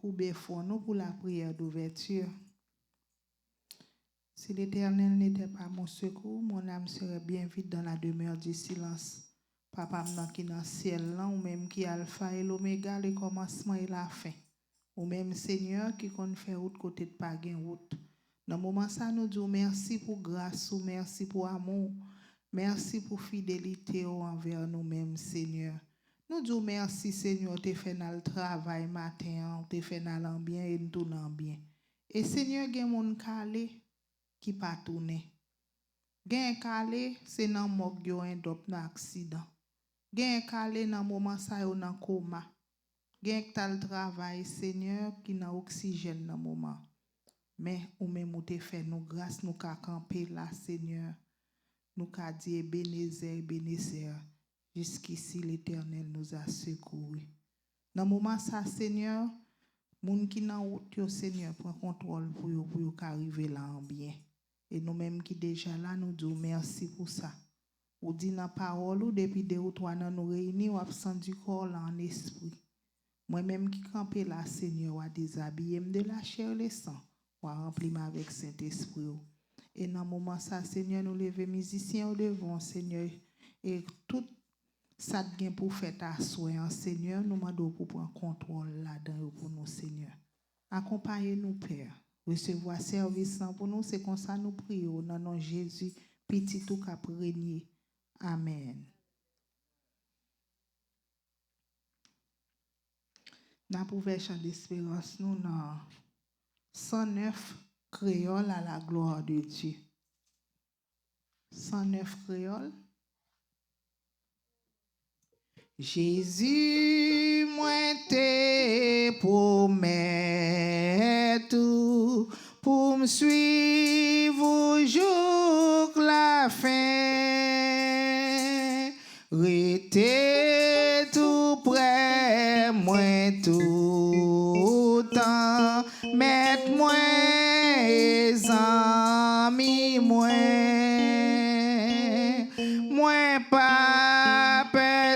couper fond nous pour la prière d'ouverture. Si l'Éternel n'était pas mon secours, mon âme serait bien vite dans la demeure du silence. Papa m'nan qui dans ciel là, ou même qui alpha et l'oméga, le commencement et la fin. Ou même Seigneur qui compte faire route côté de pas gain route. Dans le moment ça nous disons merci pour grâce ou merci pour amour. Merci pour fidélité envers nous-mêmes, Seigneur. Nous disons merci, Seigneur, tu fait dans le travail matin, tu fait dans l'ambiance et nous tournons bien. Et Seigneur, il y a des gens qui pas tourner. Gen calé, c'est dans mok yo un dop dans accident. Gen calé dans moment ça yo dans coma. Gen tal travail, Seigneur, qui dans oxygène dans moment. Mais ou même ou te fait nous grâce nous ka camper là, Seigneur. Nous ka dire Ebenezer, Ebenezer. Jusqu'ici l'Éternel nous a secourus. Dans moment ça, Seigneur, moun qui nan route yo, Seigneur, prend contrôle pour yo arriver là en bien. Et nous-mêmes qui déjà là, nous disons merci pour ça. Ou dit dans parole ou depuis 2 ou 3 ans nous réunis ou absent du corps là en esprit. Moi-même qui campé là, Seigneur, ou a déshabillé de la chair et le sang, ou a rempli avec Saint-Esprit. Et dans le moment ça, Seigneur, nous lever musiciens au devant, Seigneur, et tout ça gain pour faire ta soin, Seigneur, nous demandons pour prendre contrôle là-dedans pour nous, Seigneur. Accompagnez-nous, Père. Recevoir service pour nous, c'est comme ça nous prions, dans nom de Jésus, petit tout cap régner. Amen. Dans la version d'espérance, nous dans 109 créoles à la gloire de Dieu. 109 créoles. Jésus, moi te promets tout pour me suivre jusqu'à la fin. Restez tout près, moi tout temps, mettez-moi et amis, moi pas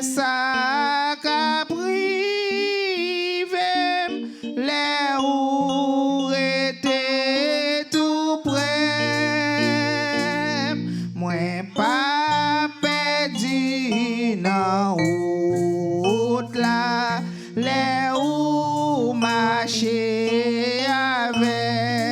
ça qu'a privé les où était tout près, moi pas perdu dans route là les où marcher avec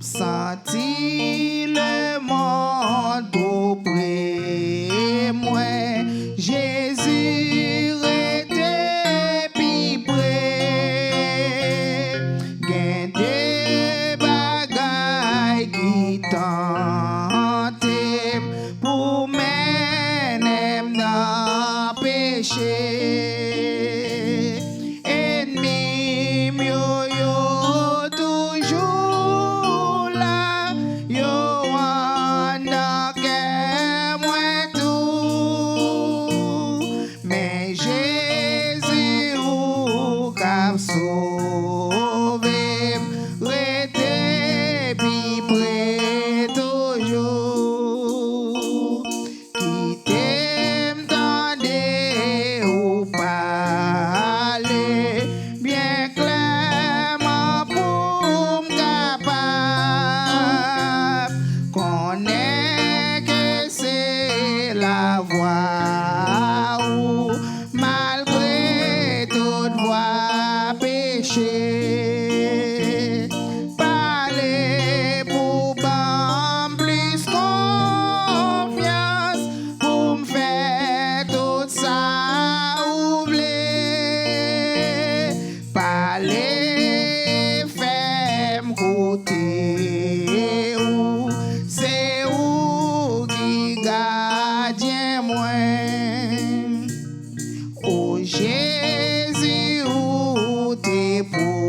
senti le monde tout près moi Jésus était plus près gain des bagailles qui tentent pour mener dans péché ennemi yo toujours là yo en moi tout mais Jésus ou cap sauvé rete puis près toujours qui t'aime tendez ou parler bien clairement pour m'capable connaît que c'est la voie ou malgré toute voie péché parler pour ban plus confiance pour me faire tout ça oublier parler faire côté ou c'est où qui gardien moi oh Jésus où t'es pour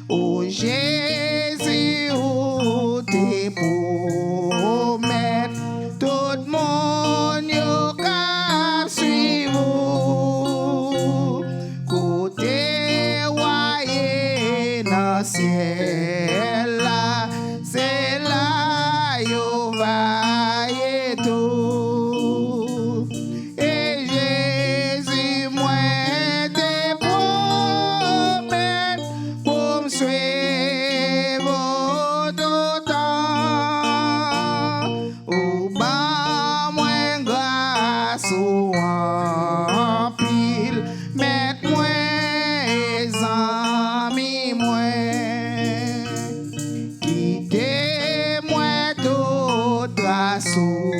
Oh Jésus, ou te promet, tout monde yo ka suivre. Côté voyer dans ciel là, c'est là yo va y tout. Et Jésus moi te promets pour me suivre tout temps. Ou ba moi grâce ou en pile, mettre moi amis moi. Quittez-moi tout trace yo.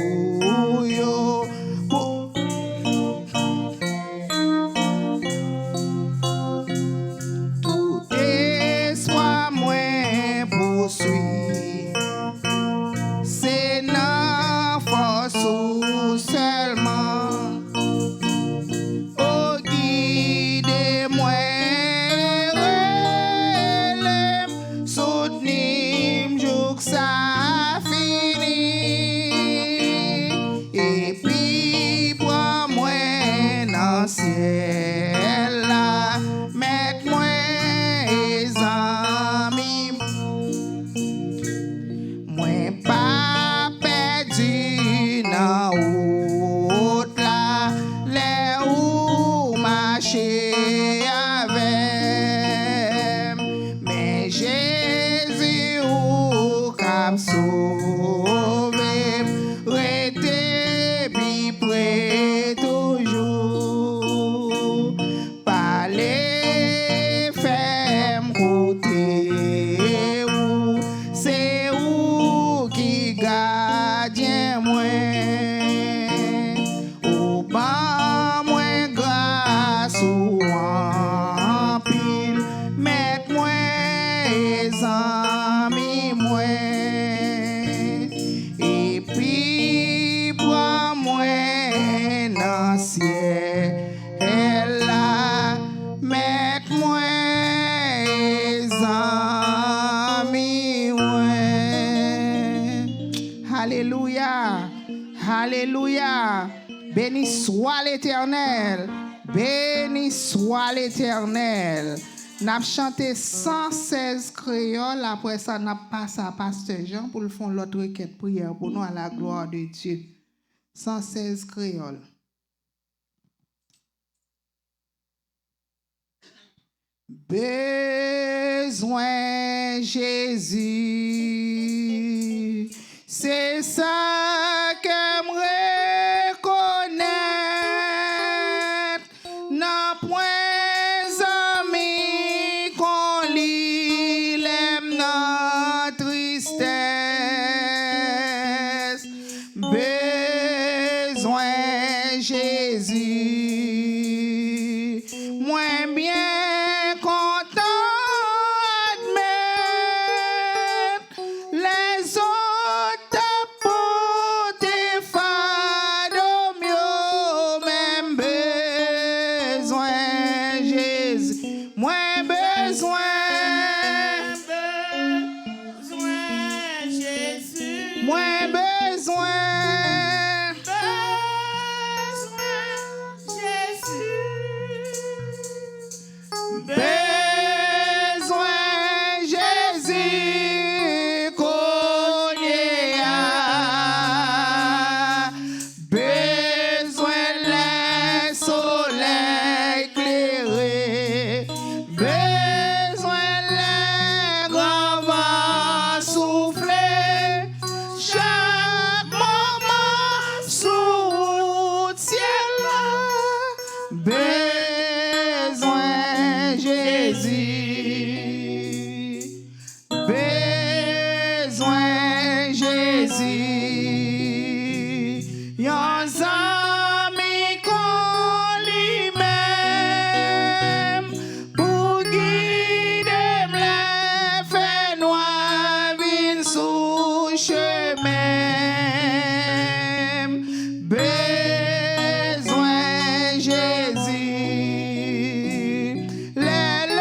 Tout espoir moi poursuit. C'est non force ou seulement. Oh guidez-moi, relève, soutenez-moi, jour que ça finit. Et puis prends-moi dans le ciel là, mets-moi amis. Moi pas perdu dans route là, les où marcher avec. Mais Jésus ou cap sauver, rester puis près toujours. Parler ferme côté où, c'est où qui gardien moi. Ou pas moins grâce ou en pile, mettre moi amis moi. Et puis pour moi dans ciel là, mettre moi amis moi. Alléluia. Alléluia. Béni soit l'Éternel. Béni soit l'Éternel. N'a chanté 116 créoles. Après ça, n'a passé à Pasteur Jean pour le faire l'autre requête prière pour nous à la gloire de Dieu. 116 créoles. Besoin Jésus, c'est ça que me reconnaître. N'a point amis qu'on lit l'aime dans tristesse. Besoin Jésus, moins bien les autres pour tes fardeaux mieux, même besoin Jésus, moins besoin Jésus, moins besoin Jésus, besoin Jésus. Besoin Jésus, besoin Jésus, yon zami qu'on lui-même pour guider m'la fait noir vin sous chemin. Besoin Jésus, les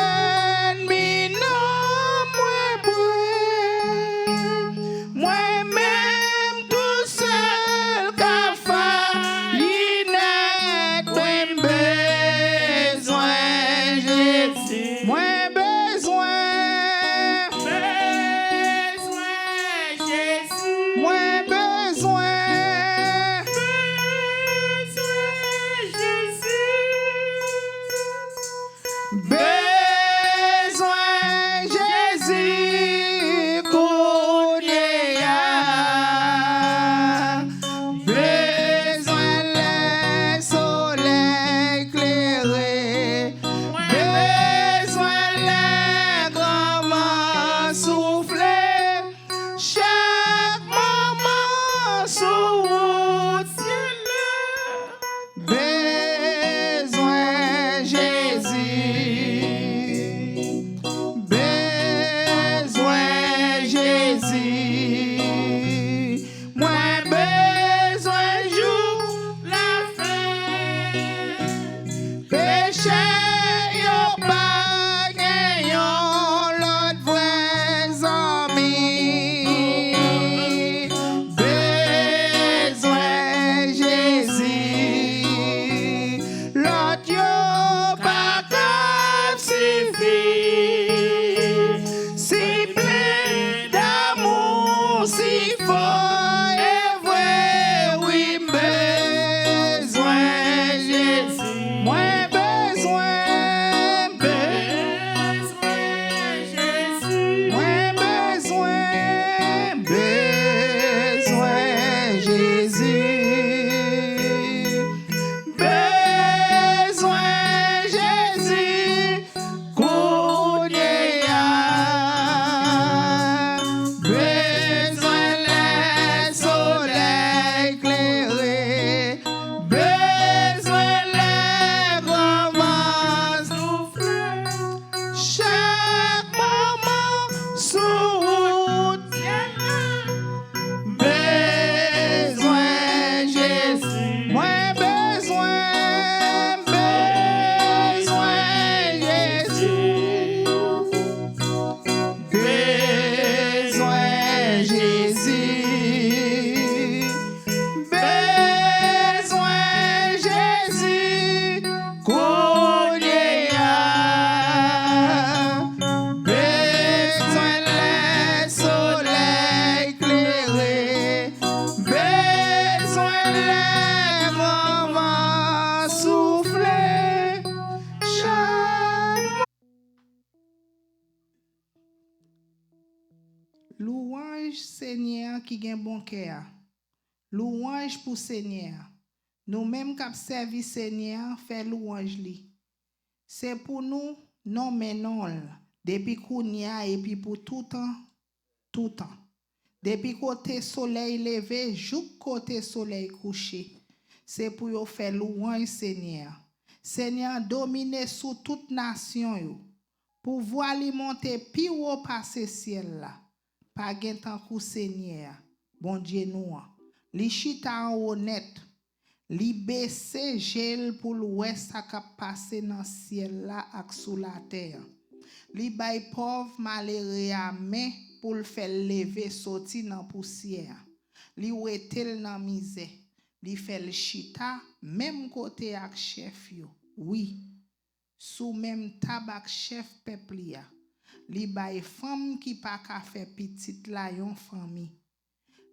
si plein d'amour, si fort et vrai, oui, besoin Jésus, moi besoin Jésus, moi besoin Jésus. Louange Seigneur qui gagne bon cœur. Louange pour Seigneur. Nous-mêmes qui servi Seigneur, fait louange li. C'est pour nous, non mais non. Depuis kounya et puis pour tout temps, tout temps. Depuis côté soleil levé, jusqu'au côté soleil couché. C'est pour yo faire louange Seigneur. Seigneur domine sous toute nation yo. Pouvoir li monter pi haut passer ciel là. Pas gen tan kou Seigneur. Bon Dieu nous. Li chita en honnête. Li baisse gel pour l'ouest a k'ap passe dans ciel là ak sous la terre. Li bay pauvre malheureux a main pour le faire lever sorti dans poussière. Li wetel dans misère. Li fait le chita même côté ak chef yo. Oui. Sous même tabak chef peuple ya. Li bay femme qui pa ka fait petite la yon famille.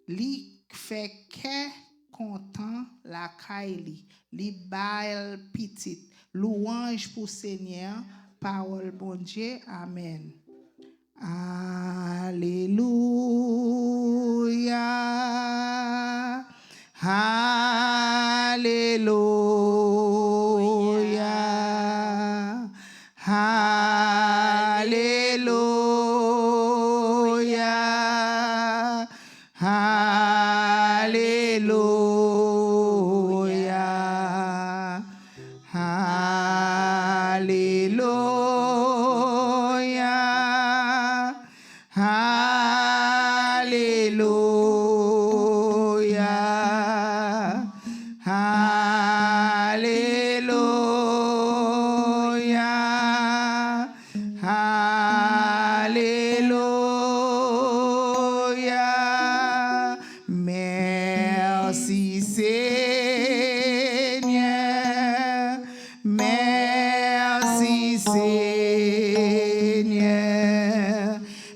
Li fait que content la kaili. Li bay petite. Louange pour Seigneur. Parole bon Dieu. Amen. Alléluia. Alléluia. Alléluia. Alléluia. Alléluia. Alléluia. Alléluia. Alléluia. Merci Seigneur. Merci Seigneur.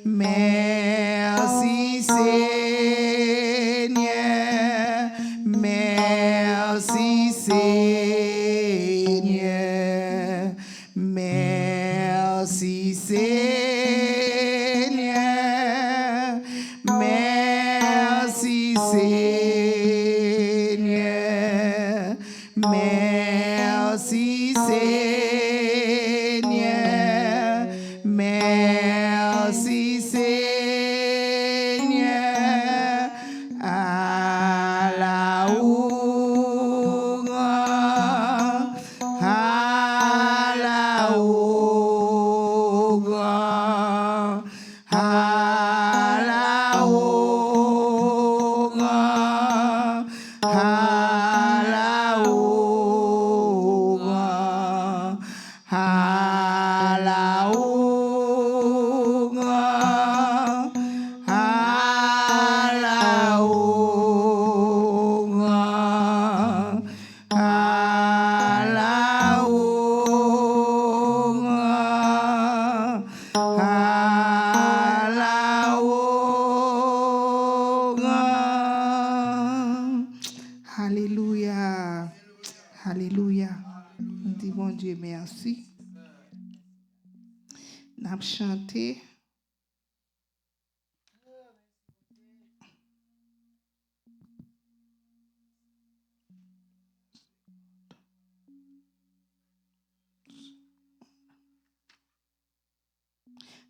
Merci Seigneur. Merci Seigneur. Merci Seigneur. Merci Seigneur. Merci Seigneur. Merci Seigneur. À la hougue. À la hougue. N'a chanté.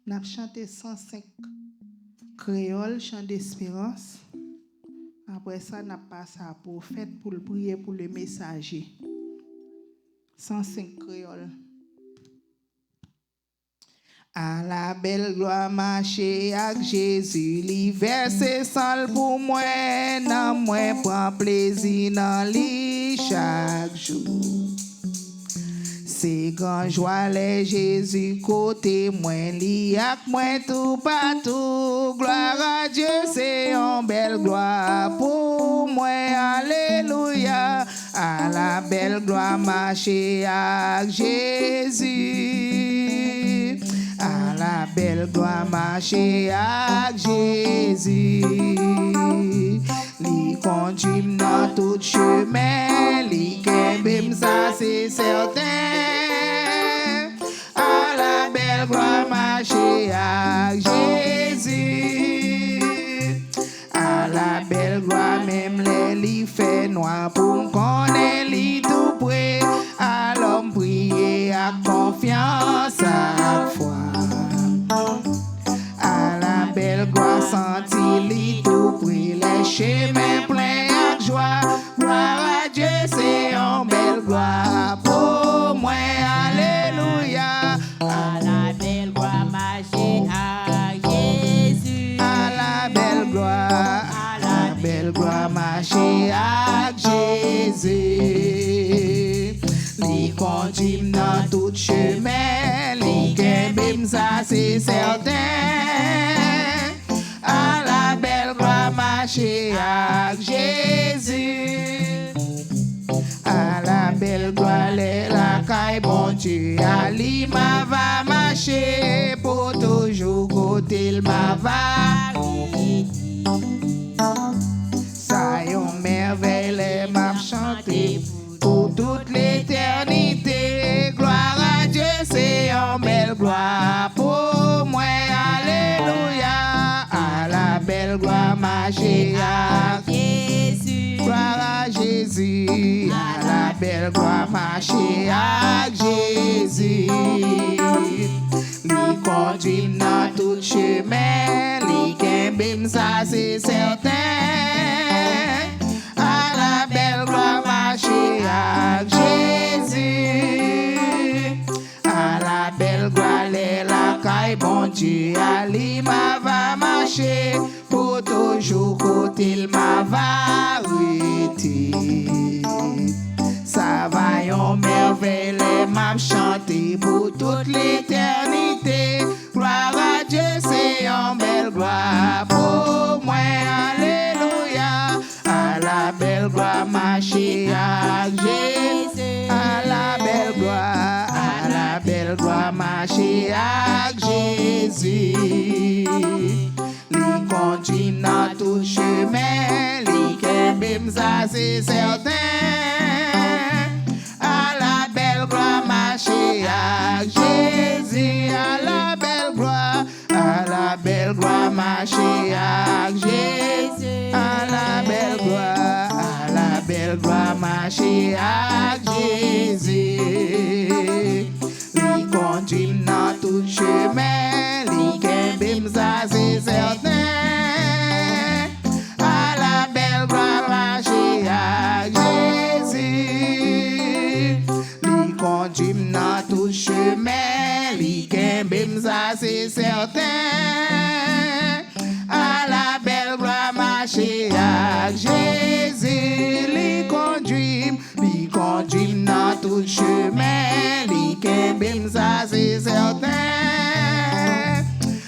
N'a chanté 105 créole, chant d'espérance. Après ça, n'a passé à prophète pour prier pour le messager. 105 créole. À la belle gloire marcher avec Jésus, l'hiver c'est seul pour moi, non moi prend plaisir dans lui chaque jour. C'est grand joie les Jésus côté moi, li ak moi tout partout. Gloire à Dieu, c'est une belle gloire pour moi, alléluia. À la belle gloire marcher avec Jésus. À la belle gloire marcher avec Jésus. Li conduit dans tout chemin, li kembem ça c'est certain. À la belle gloire marcher avec Jésus. À la belle gloire même les li fait noir pour connaître li tout près. À l'homme prier à confiance à foi. À la belle gloire sentir li tout près, les chemins pleins de joie. Gloire à Dieu, c'est une belle gloire pour moi, alléluia. À la belle gloire marcher à Jésus. À la belle gloire, à la belle gloire marcher à Jésus. Li conduit dans tout chemin, li kembem ça c'est certain. À la belle gloire marcher avec Jésus. À la belle gloire la caille bon Dieu. Ali ma va marcher pour toujours côté il ma va. Ça yon merveille m'a chanté pour toute l'éternité. Gloire à Dieu, c'est une belle gloire pour moi, alléluia. À la belle gloire marcher avec Jésus. gloire à Jésus. À la belle gloire marcher avec Jésus. Li conduit dans tout chemin, li kembem ça c'est certain. À la belle gloire marcher avec Jésus. À la belle gloire la caille bon Dieu. Ali ma va marcher pour toujours côté il ma va arrêter. Ça va yon merveille m'a chanter pour toute l'éternité. Gloire à Dieu, c'est une belle gloire pour moi, alléluia. À la belle gloire marcher avec Jésus. À la belle gloire, à la belle gloire marcher avec Jésus. Li conduit dans tout chemin, li kembem ça c'est certain. À la belle gloire marcher avec Jésus. À la belle gloire, à la belle gloire marcher avec Jésus. À la belle gloire, à la belle gloire marcher avec Jésus. Li conduit dans tout chemin, li kembem ça c'est certain. À la belle gloire marcher avec Jésus. Li conduit dans tout chemin, li kembem ça c'est certain. À la belle gloire marcher avec Jésus. Li conduit dans tout chemin, li kembem ça c'est certain.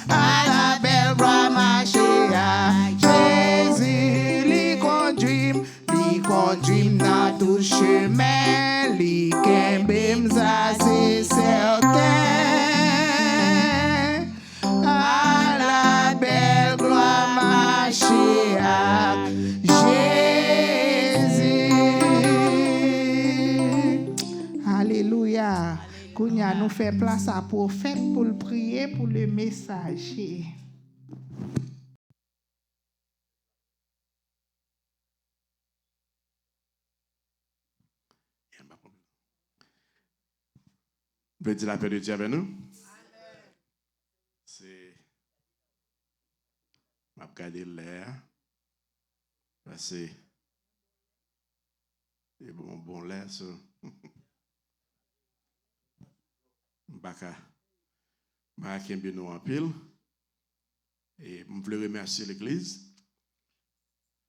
À la belle gloire marcher avec Jésus. Li conduit dans tout chemin, li kembem ça c'est certain. À nous faire place à prophète pour le prier pour le messager. Vous dire la paix de Dieu avec nous? C'est. Je vais regarder l'air. C'est bon l'air, ça. Baka bien nous en pile. Et je voulais remercier l'Église.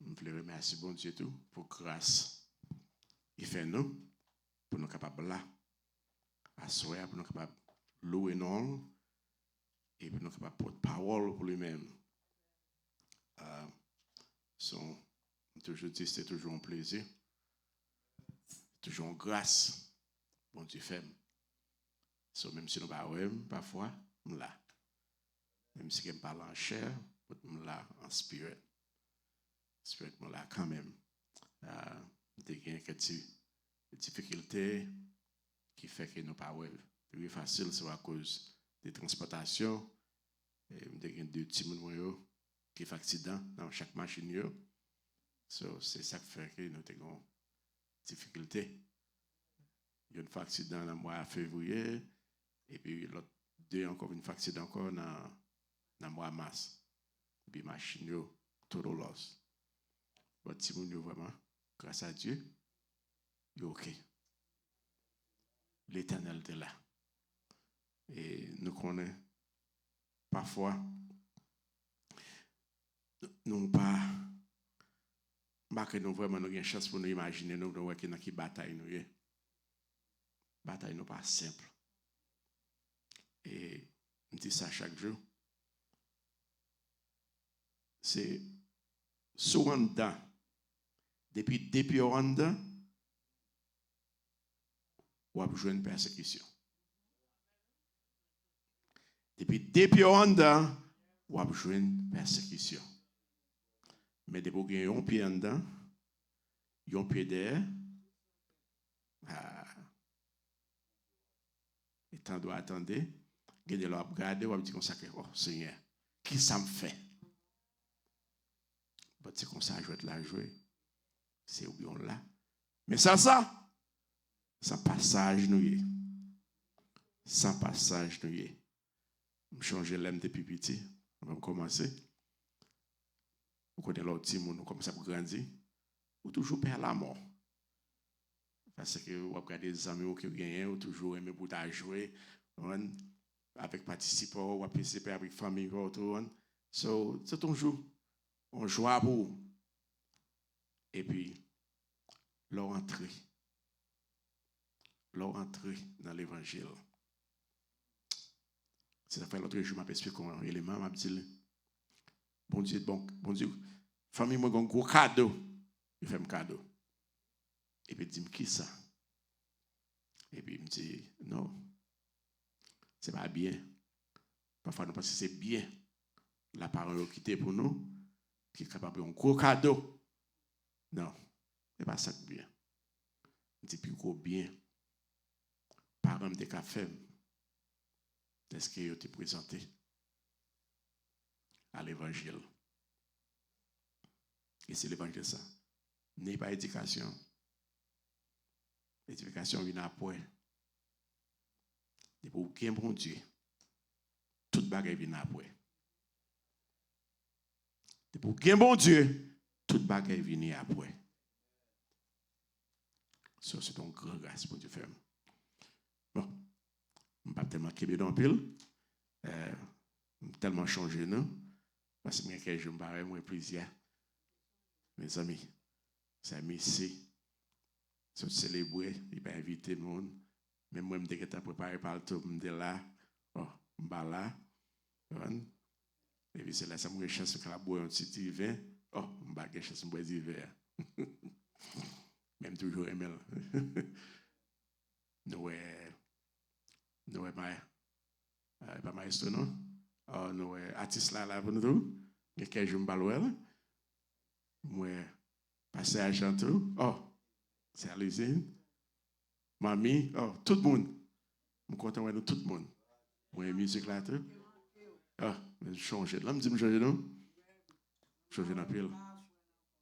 Je voulais remercier bon Dieu tout pour grâce. Il fait nous pour nous capables là. Assoyer pour nous capables louer non et pour nous capables porter parole pour lui-même. Toujours dit, c'est toujours un plaisir, toujours une grâce. Bon Dieu fait. Même si nous ne parlons pas, parfois, nous là. Même si nous parlons en chair, nous là en spirit. Spirit, nous là quand même. Il y a quelques difficultés qui fait que nous ne parlons pas. C'est facile, c'est à cause des transportations. Il y a deux petits mots qui font accident dans chaque machine. C'est ça qui fait que nous avons des difficultés. Il y a une fois accident dans le mois de février, et puis l'autre deux encore une fois accident encore dans le mois de mars. Et puis machine, total loss. Votre petit monde, vraiment, grâce à Dieu, il est OK. L'Éternel est là. Et nous connaissons parfois, nous pas que nous vraiment nous avons une chance pour nous imaginer nous dans qui bataille nous est. Bataille nous pas simple. Et on dit ça chaque jour. C'est souvent dedans. Depuis Rwanda, on a besoin de persécution. Depuis Rwanda, on a besoin de persécution. Mais depuis qu'on a un pied en dedans, un pied derrière, et tant doit attendre, il doit regarder, on va dire comme ça, oh Seigneur, qui ça me fait? C'est comme ça, je vais te la jouer. C'est oublions là. Mais ça passage nous y est. Sans passage nous y est. Je change l'aime depuis petit. On va commencer. Vous connaissez l'autre petit monde, comme ça pour grandir. Ou toujours perdre la mort. Parce que vous regardez des amis qui gagnent, ou toujours aimer pour jouer. Avec participants, ou participer avec famille, so, c'est toujours on joue à vous. Et puis, leur entrée dans l'évangile. C'est ça fait l'autre jour, je m'appelle expliqué un élément, m'a dit, bon Dieu, famille, moi, j'ai un gros cadeau. Il fait un cadeau. Et puis, il dit, qui ça? Et puis, il me dit, non, c'est pas bien. Parfois, nous pensons que c'est bien. La parole qui était pour nous, qui est capable de un gros cadeau. Non, ce n'est pas ça que bien. Il dit, plus gros bien. Par exemple, des cafés. Est-ce qu'il a été présenté à l'évangile? Et c'est l'évangile ça. N'est pas éducation. L'éducation vient après. Et pour qu'un bon Dieu, toute bagaille vient après. Et pour qu'un bon Dieu, toute bagaille vient après. Ça, c'est une grande grâce pour Dieu faire. Bon, je ne vais pas tellement québécois dans pile. Tellement changé, non? Parce que je me barre moins plaisir. Mes amis, c'est ici. Se célébrer, il va inviter le monde. Même moi, je me préparé par le tout, je me là. Oh, je me là. Et puis c'est là, ça me chance que la boire un petit vin. Oh, je me suis chance de boire du verre. Même toujours aimé. Nous, pas maestro, non? Oh, nous, artiste là, pour nous, il y a quelques jours, moi, passer à Chantou. Oh, c'est Alizine. Mamie, oh, tout le monde. Je suis content de nous tout le monde. Moi, musique là, tout. Ah, je change. Là, je me dis, je change, non? Changer dans pile.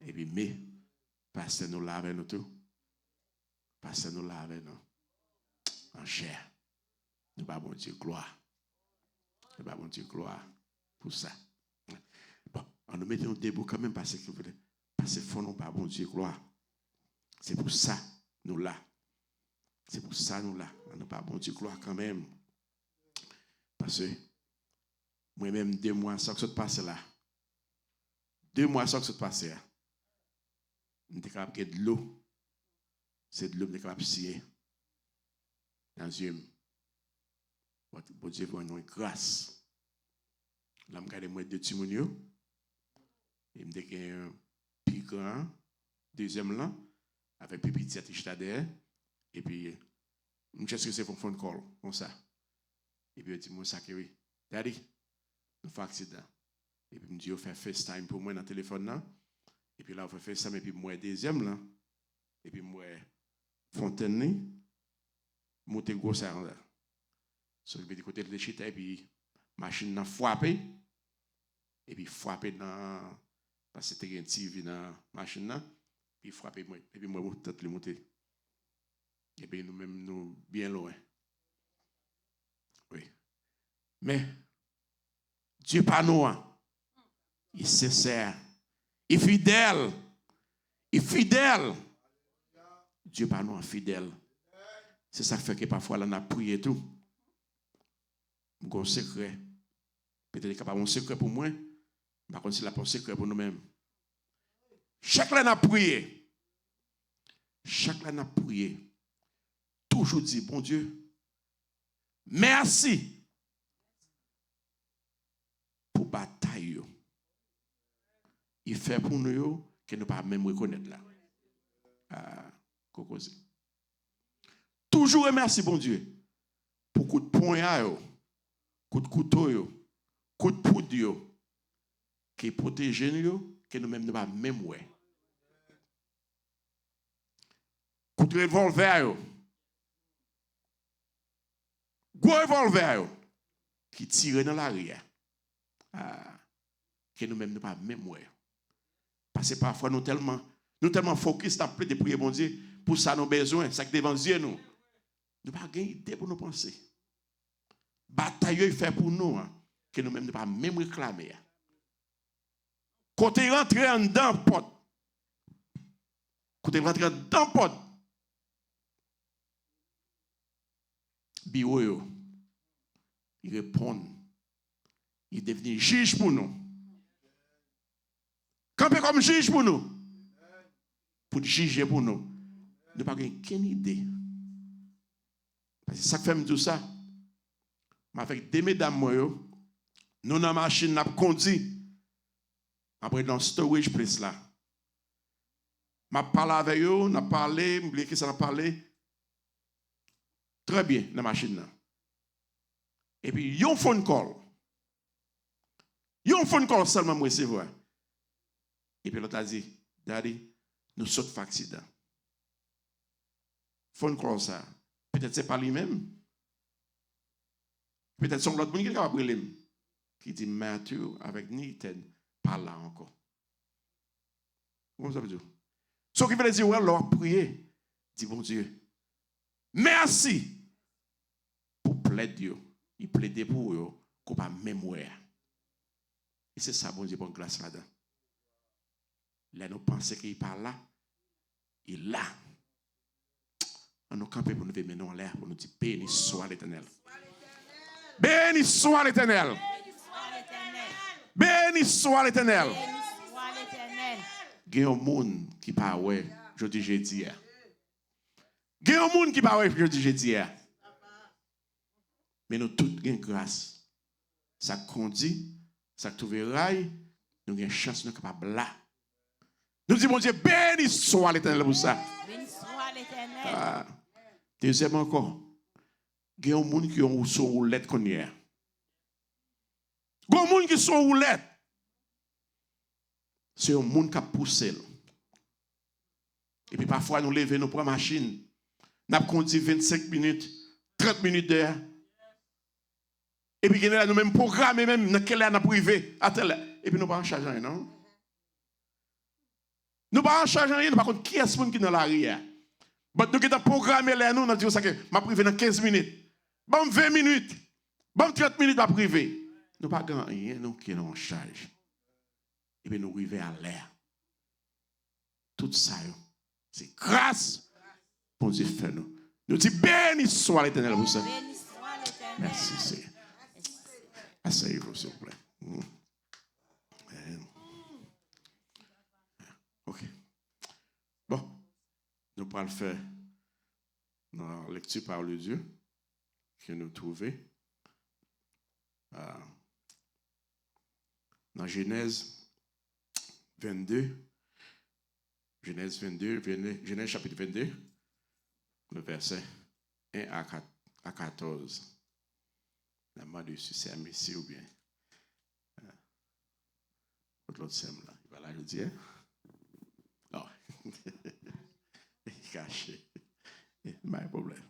Et puis, mais, pasteur nous là avec nous tout. Pasteur nous là avec nous. En chair. Nous pas bon Dieu gloire. Nous pas bon Dieu gloire pour ça. Bon, on nous mettons debout quand même parce que faut nous pas bon Dieu gloire. C'est pour ça nous là. C'est pour ça nous là. On nous pas bon Dieu gloire quand même. Parce que moi-même 2 mois sans que ça passe là. 2 mois sans que ça passe là. On est capable de l'eau. C'est de l'eau qu'on est capable de scier. Dans les yeux. Bon Dieu vous une grâce. Là, je regarde moi 2 timonio. Il me dit qu'il y a un plus grand, deuxième là, avec pipi petit derrière. Et puis, je sais que c'est pour phone call, comme ça. Et puis, il dit, moi, ça que oui. Daddy, nous faisons accident. Et puis, il me dit, on fait FaceTime pour moi dans le téléphone là. Et puis là, on fait FaceTime, et puis moi, deuxième là. Et puis, moi, Fontaine, monter gros ça là. So, je vais du côté de l'échita, et puis, machine a frappé. Et puis, frappé dans. Parce que c'était un TV dans la machine là. Puis, frappé moi. Et puis, moi, je vais monter. Et puis, nous-mêmes, nous, bien loin. Oui. Mais, Dieu pas nous. Il est sincère. Il est fidèle. Il est fidèle. Dieu pas nous fidèle. C'est ça qui fait que parfois, là, on a prié tout. Un secret. Peut-être qu'il y a un secret pour moi. Par contre, c'est un secret pour nous-mêmes. Chaque fois, on a prié. Chaque fois, on a prié. Toujours dit, bon Dieu, merci pour bataille. Il fait pour nous que nous ne pouvons pas même reconnaître là. Toujours merci, bon Dieu, pour coup de poing, coup de couteau, coup de poudre, qui protège nous, que nous-mêmes ne pouvons pas même voir. Coup de revolver, gros revolver qui tire dans l'arrière. Que nous-mêmes ne pas même voir. Parce que parfois nous tellement focus dans plus de prier bon Dieu pour ça nos besoins, ça qui devant Dieu nous. Nous pas gagner idée pour nous penser. Bataille fait pour nous que nous-mêmes ne pas même réclamer. Quand tu rentres en dedans porte. Quand tu rentres dans porte. Bio, il répond. Il devient juge pour nous. Camper comme juge pour nous. Pour juger pour nous. Nous n'avons pas aucune idée. Parce que ça fait tout ça. Avec des mesdames, nous dans la machine, nous avons conduit. Après, dans le storage place là. Je parle avec eux, nous avons parlé, je oublié que ça a parlé. Très bien, dans la machine là. Et puis, il y a un phone call. Il y a un phone call seulement, moi, c'est vrai. Et puis l'autre a dit, Daddy, nous sommes accident. Phone call ça. Peut-être c'est pas lui-même. Peut-être son l'autre monde qui est capable de parler. Qui dit, Mathieu, avec Nathan, pas là encore. Comment ça veut dire? Ce qui veut dire, ouais, leur prier. Dit, bon Dieu, merci pour plaider. Il plaidait pour eux, qu'on pas même voir. Et c'est ça, bon Dieu, bonne grâce là-dedans. Là, nous pensons qu'il parle là. Il est là. On nous campe pour nous mettre en l'air, pour nous dire, béni soit l'Éternel. Béni soit l'Éternel. Béni soit l'Éternel. Il y a un monde qui parle, je dis, j'ai dit. Il y a un monde qui parle, je dis, j'ai dit. Mais nous tous avons grâce. Ça conduit, ça trouve rail, nous avons une chance, nous sommes capables là. Nous disons, mon Dieu, béni soit l'Éternel pour ça. Béni soit l'Éternel. Deuxièmement encore, il y a un monde qui ont son roulette qu'on y a. Il y a un monde qui sont roulette. C'est un monde qui a poussé. Et puis parfois, nous levons nos propres machines. Nous avons conduit 25 minutes, 30 minutes d'heure. Et puis, nous même programmé, même dans quelle heure nous privé. Et puis, nous pas en charge rien, non? Nous pas en charge rien, par contre, qui est ce monde qui est dans l'arrière? But nous avons programmé là, nous avons dit que ma privé dans 15 minutes. Bon, 20 minutes. Bon, 30 minutes à privé. Nous pas rien, nous qui sommes en charge. Et puis, nous arrivons à l'air. Tout ça, c'est grâce pour Dieu fait nous. Nous disons, béni soit l'Éternel pour ça. Merci, Seigneur. Asseyez-vous, s'il vous plaît. OK. Bon, nous allons le faire dans la lecture par le Dieu que nous trouvons dans Genèse 22. Genèse 22, Genèse chapitre 22, le verset 1 à 14. La main dessus, c'est un messie ou bien. L'autre sème là. Il va là, je dis, hein? Non. Il est caché. Pas de problème.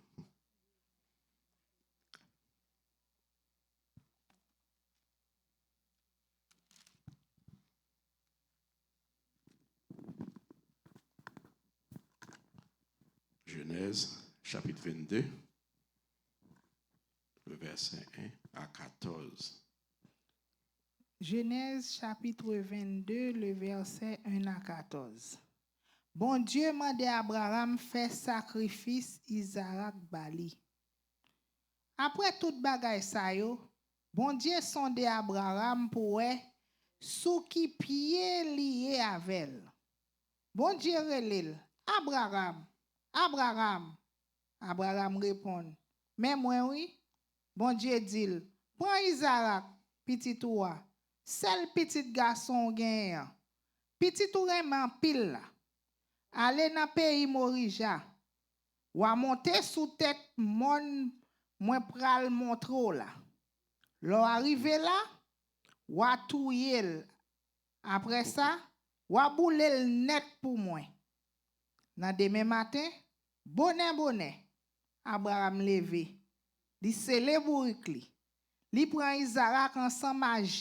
Genèse, chapitre 22, le verset 1 à 14. Genèse chapitre 22, le verset 1 à 14. Bon Dieu m'a dit à Abraham fait sacrifice Isaac Bali. Après toute bagaille ça yo, bon Dieu sonde Abraham pour sous qui pied lié avec. Bon Dieu relève Abraham, Abraham. Abraham répond, mais moi oui. Bon Dieu dit, prends Isaac, petit toi, seul petit garçon gagne. Petit ou en pile là. Allez dans pays Morija. Ou a monter sous tête mon moi pral montro là. L'on arrive là, ou a touyer. Après ça, ou a boule net pour moi. Dans demain matin, bonnet, Abraham levé. Li sele bourrique li. Li prend Isaac ensemble avec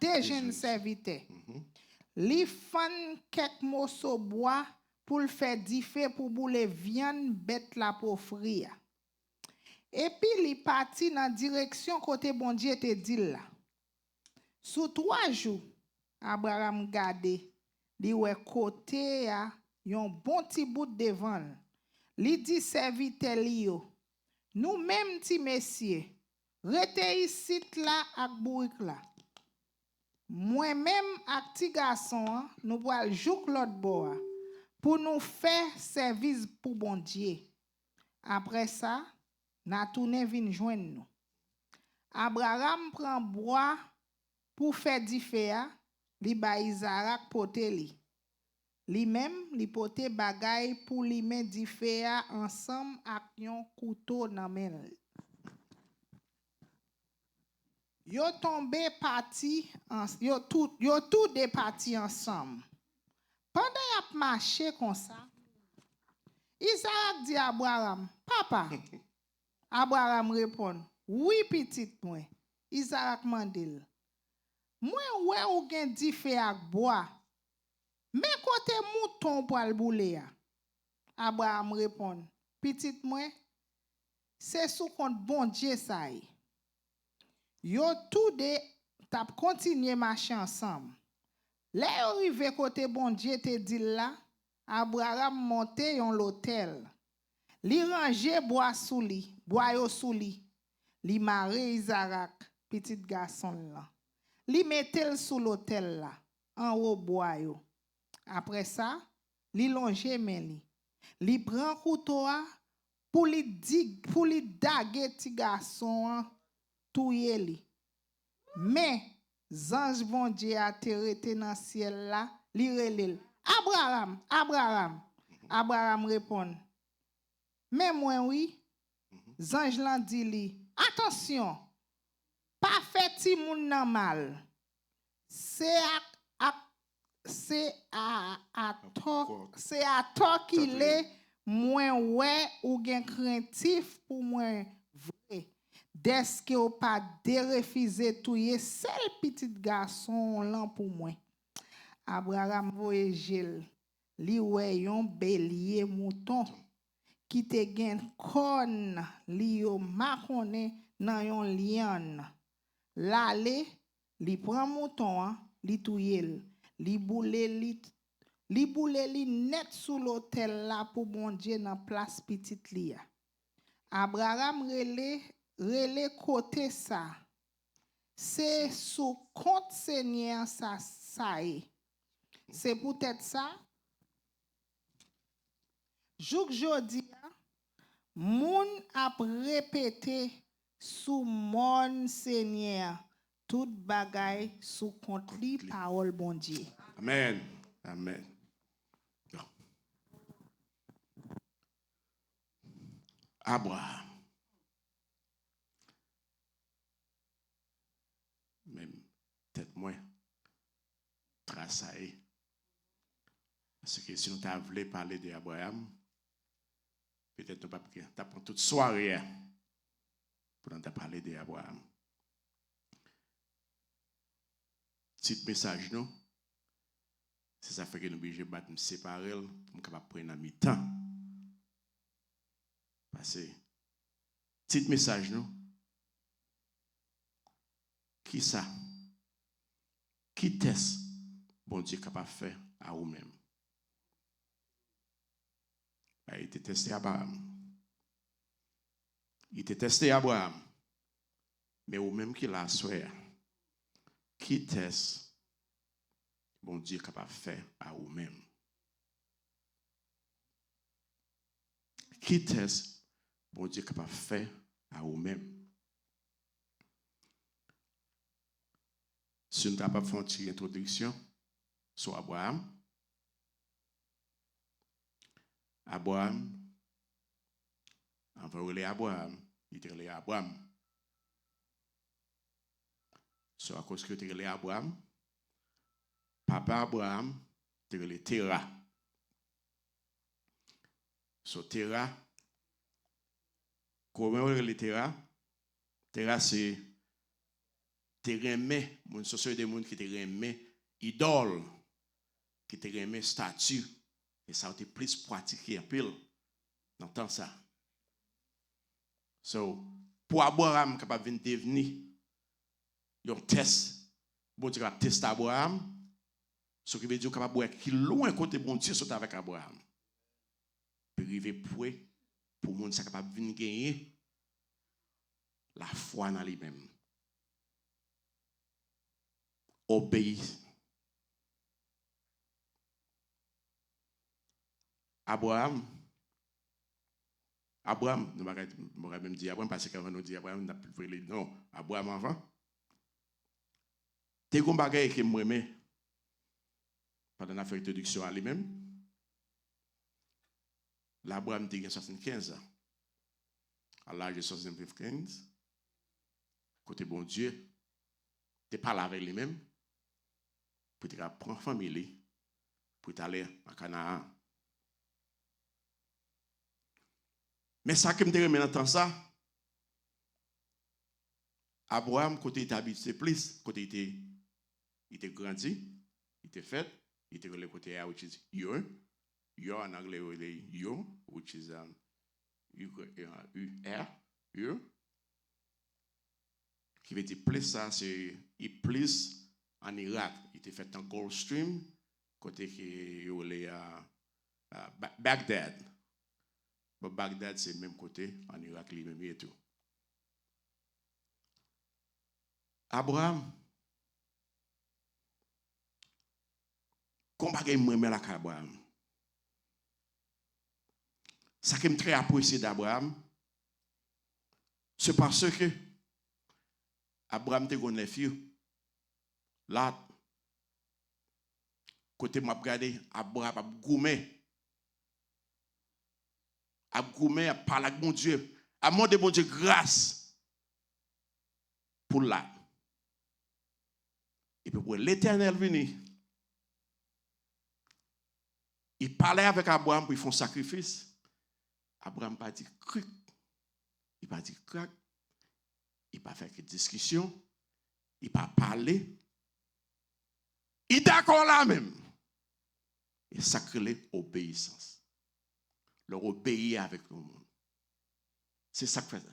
deux jeunes serviteurs. Li fan quelques morceaux bois pour le faire differ pour boule viande bête la pour frire. Et puis li parti dans direction côté bon Dieu te dit là. Sous 3 jours, Abraham gade, li wè côté a yon bon petit bout devant. Li dit serviteur li yo, nous même ti messieurs, rete ici là ak bourrique là. Moi-même ak ti garçon, nous pral jouk l'autre bois pour nous faire service pour bon Dieu. Après ça, n'a tourné vinn joindre nous. Abraham prend bois pour faire differ, li ba Isaac pote li. Li même li pote bagay pour li men differ ensemble ak yon couteau nan men. Yo tombé parti yo tout de parti ensemble. Pendant y a marché comme ça, Isaac dit à Abraham, papa. Abraham répond, oui petite moi. Isaac mandel. Moi ouais ou gen diffé ak bois. Mais côté mouton pour le boule. Abraham répond, petite moi, c'est sous compte bon Dieu ça y. Yo tout de tap continuer marcher ensemble. Là arrivé côté bon Dieu te dit là, Abraham monté yon l'hôtel. Li ranger bois sous li, bois yo sous li. Li mare Isaac, petit garçon là. Li mettel sous l'hôtel là, en haut bois yo. Après ça, li longe men li. Li prend couteau pour li dague ti garçon touye li. Mais ange bon Dieu a terrete dans ciel là, li relèl. Abraham, Abraham. Abraham répond. Mais moi oui, ange lan dit li, attention, pas fait ti moun nan mal. C'est à toi qu'il est Moi ouais ou gen craintif pour moi vrai. Dès que ou pas de refuser touyer seul petit garçon là pour moi. Abraham voyagel li wè yon bélier mouton qui te gen kon li yo makone nan yon lion. L'ale li prend mouton hein, li touyel, li boule li net sous l'autel là pour bon Dieu dans place petite li ya. Abraham rele côté ça. C'est sous compte Seigneur ça est. C'est peut-être ça. Jouk jodi, moun ap répété sous mon Seigneur tout bagay sous compte li parole bon Dieu. Amen. Amen. Bon. Abraham. Même tête moins traçaille. Parce que si nous t'avons parlé d'Abraham, peut-être nous pas prendre toute soirée pour nous parler d'Abraham. Petit message, non? C'est ça fait que nous sommes obligés de nous séparer pour nous capables prendre un mi-temps. Parce que, petit message, non? Qui ça? Qui teste bon Dieu capable de faire à vous-même? Il était testé Abraham. Il était testé Abraham. Mais vous-même qui l'a souhaité, qui teste bon Dieu capable de faire à vous-même? Qui teste bon Dieu capable de faire à vous-même? Si nous avons fait une introduction sur Abraham, on va relire Abraham, il était relé Abraham. So, à cause que tu relé Abraham, papa Abraham, tu relé Terah. So, Terah, comment on relé Terah? Terah, c'est te remet, mon société de monde qui te remet idole, qui te remet statue, et ça a été plus pratiqué un peu dans le temps ça. So, pour Abraham capable de devenir un test, bon Dieu a testé Abraham, ce qui veut dire capable de qui loin côté bon Dieu sont avec Abraham. Puis arriver pour monde ça capable de gagner la foi dans lui-même. Obéir. Abraham, nous va même dire Abraham parce qu'avant nous dit Abraham n'a plus le non, Abraham avant. T'es un bagage qui m'aimait pendant la introduction à lui-même. L'Abraham a 75 ans. À l'âge de 75, côté bon Dieu, tu parles avec lui-même pour te prendre famille, pour t'aller à Canaan. Mais ça qui me dit maintenant ça, Abraham, côté il habité, c'est plus, côté il était grandi, il était fait, il était le côté which is your en anglais, you, which is U-R, qui veut dire plus ça, c'est il plus en Irak, il était fait en Gulf Stream, côté qui est à Bagdad. Mais Bagdad, c'est le même côté, en Irak, lui-même et tout. Abraham, comment est-ce que la Abraham? Ce qui me très apprécié d'Abraham, c'est parce que Abraham te connaît fille. Là, côté m'a regardé, Abraham a goumé, a parlé avec mon Dieu, a demandé mon Dieu grâce pour là. Et puis pour l'Éternel venir, il parlait avec Abraham pour faire un sacrifice. Abraham pas dit cric, il pas dit crac, il pas fait que discussion, il pas parlé. Il d'accord là même. Et sacré obéissance. Leur obéir avec le monde. C'est ça que fait.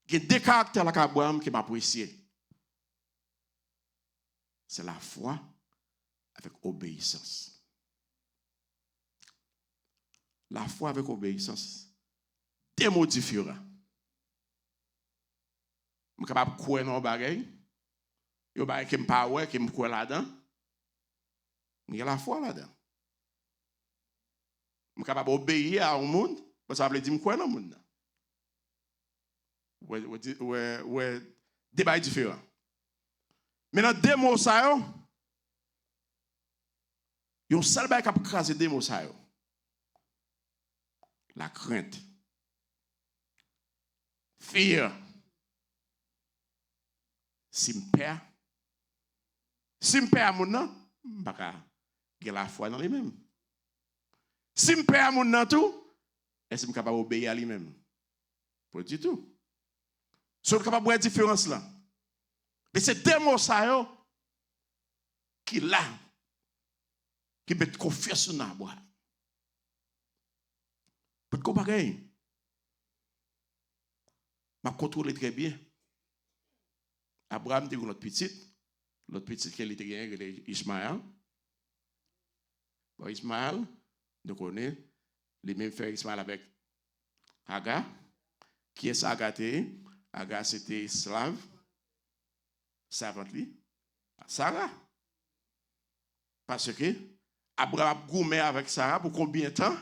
Il y a deux caractères là qu'Abraham qui m'apprécie. C'est la foi avec obéissance. La foi avec obéissance, des mots différents. Je suis capable de croire dans les bagages. Il y a des bagages qui ne pas ouais, qui me croient là-dedans. Il y a la foi là-dedans. Je suis capable d'obéir à un monde, parce que ça veut dire que je crois dans le monde. Ouais, des bagages différents. Maintenant, des mots ça, il y a un seul bagage qui a crasé des mots ça. La crainte. Fear. Si je perds mon nom, je vais la foi dans lui-même. Si je perds mon nom tout, est-ce que je suis capable d'obéir à lui-même? Pas du tout. Je suis capable de voir la différence là. Mais c'est des mots ça qui là, qui mettent confiance dans Abraham. Peut-être qu'on pareil. Je contrôle très bien. Abraham était notre petit qui était gagné, Ismaël. Bon, Ismaël, nous connaissons, les mêmes frères Ismaël avec Agar. Qui est Agar? Agar c'était esclave, servante lui, Sarah. Parce que Abraham a gourmé avec Sarah pour combien de temps?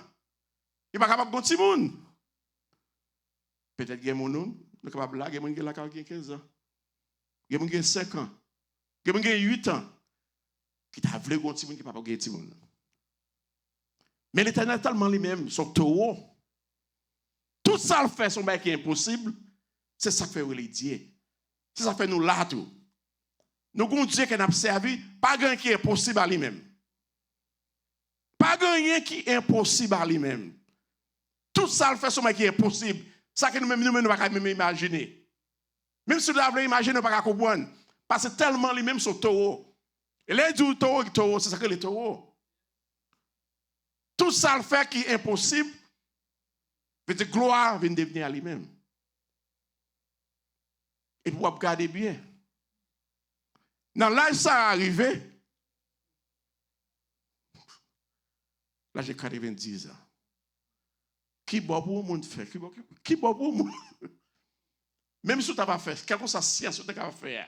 Il n'est pas capable de faire un petit monde. Peut-être qu'il y a des gens qui sont capables de faire un petit monde 15 ans. Il y a des gens qui ont 5 ans. Il y a des gens qui ont 8 ans. Qui t'a voulu faire un petit monde qui n'est pas capable de faire un petit monde. Mais l'Éternel tellement lui-même, son taureau, tout ça le fait, son bail qui est impossible, c'est ça que fait les dieux. C'est ça que fait nous là tout. Nous avons Dieu qui n'a servi, pas rien qui est impossible à lui-même. Pas rien qui est impossible à lui-même. Tout ça le fait, son bail qui est impossible. Ça que nous-mêmes, nous ne pouvons pas même imaginer. Même si nous avons imaginé, nous ne pouvons pas comprendre. Parce que tellement lui-même son taureau. Et là, il dit taureau, c'est ça que les taureaux. Tout ça le fait qui est impossible, veut dire gloire vient devenir à lui-même. Et pour regarder bien. Dans l'âge ça arrivé, là j'ai 90 ans. Qui boit pour le monde fait? Qui boit pour le monde? Même si tu n'as pas fait, quelle que soit la science que tu as fait.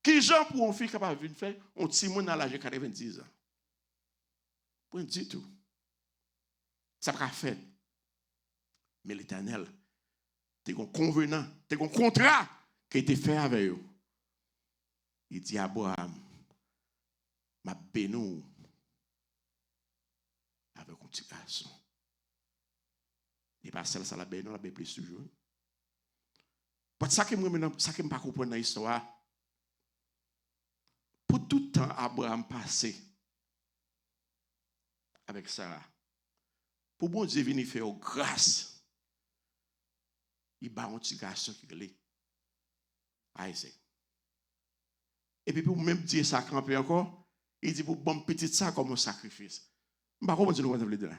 Qui gens pour une fille capable de faire un petit monde dans l'âge de 90 ans? Point du tout. Ça va faire. Mais l'Éternel, tu es un convenant, tu es un contrat qui a été fait avec eux. Il dit à Abraham, ma bénou avec un petit garçon. Et pas celle ça la bénou, la bénou plus toujours. Pour ça que je ne pas comprendre dans l'histoire. Pour tout le temps, Abraham passé avec Sarah. Pour bon Dieu venir faire grâce, il bat un petit garçon qui est Isaac. Et puis pour même dire ça camper encore, il dit pour bon petit ça comme un sacrifice. Je ne sais pas comment dire le dire.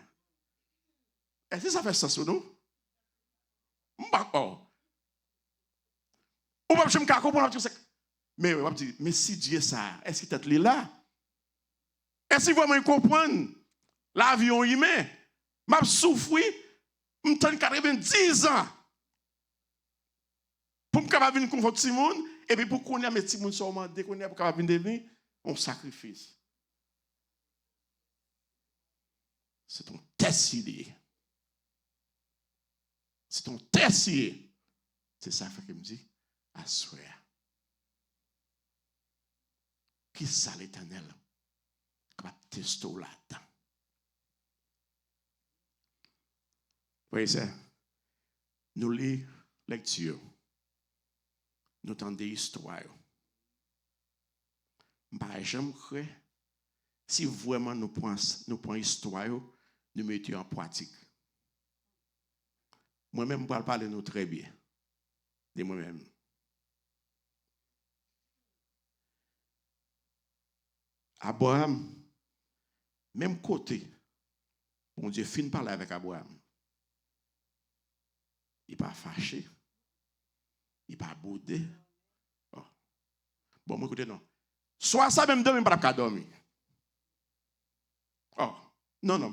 Est-ce que ça fait sens ou non? Je ne sais pas. Ou pas je me comprendre. Mais si Dieu ça, est-ce qu'il est là? Est-ce qu'il va me comprendre? L'avion humain, m'a souffri, je 90 ans. Pour me capable venir confronter tout le monde, et puis pour qu'on ait mes petits monde seulement, dès qu'on est capable de devenir un sacrifice. C'est ton tessier. C'est ton tessier. C'est ça qu'il me dit, assoir. Qui ça l'Éternel? Qui va tester là-dedans. Oui, c'est. Nous lisons lecture. Nous entendons des histoires. J'aime croire, si vraiment nous prenons l'histoire, nous mettons en pratique. Moi-même, je parle parler nous très bien. De moi-même. Abraham, même côté, mon Dieu fin parler avec Abraham. Il n'est pas fâché. Il n'est pas boudé. Oh. Bon, moi, écoutez, non. Soit ça même dormir, je ne pas dormir. Oh. Non, je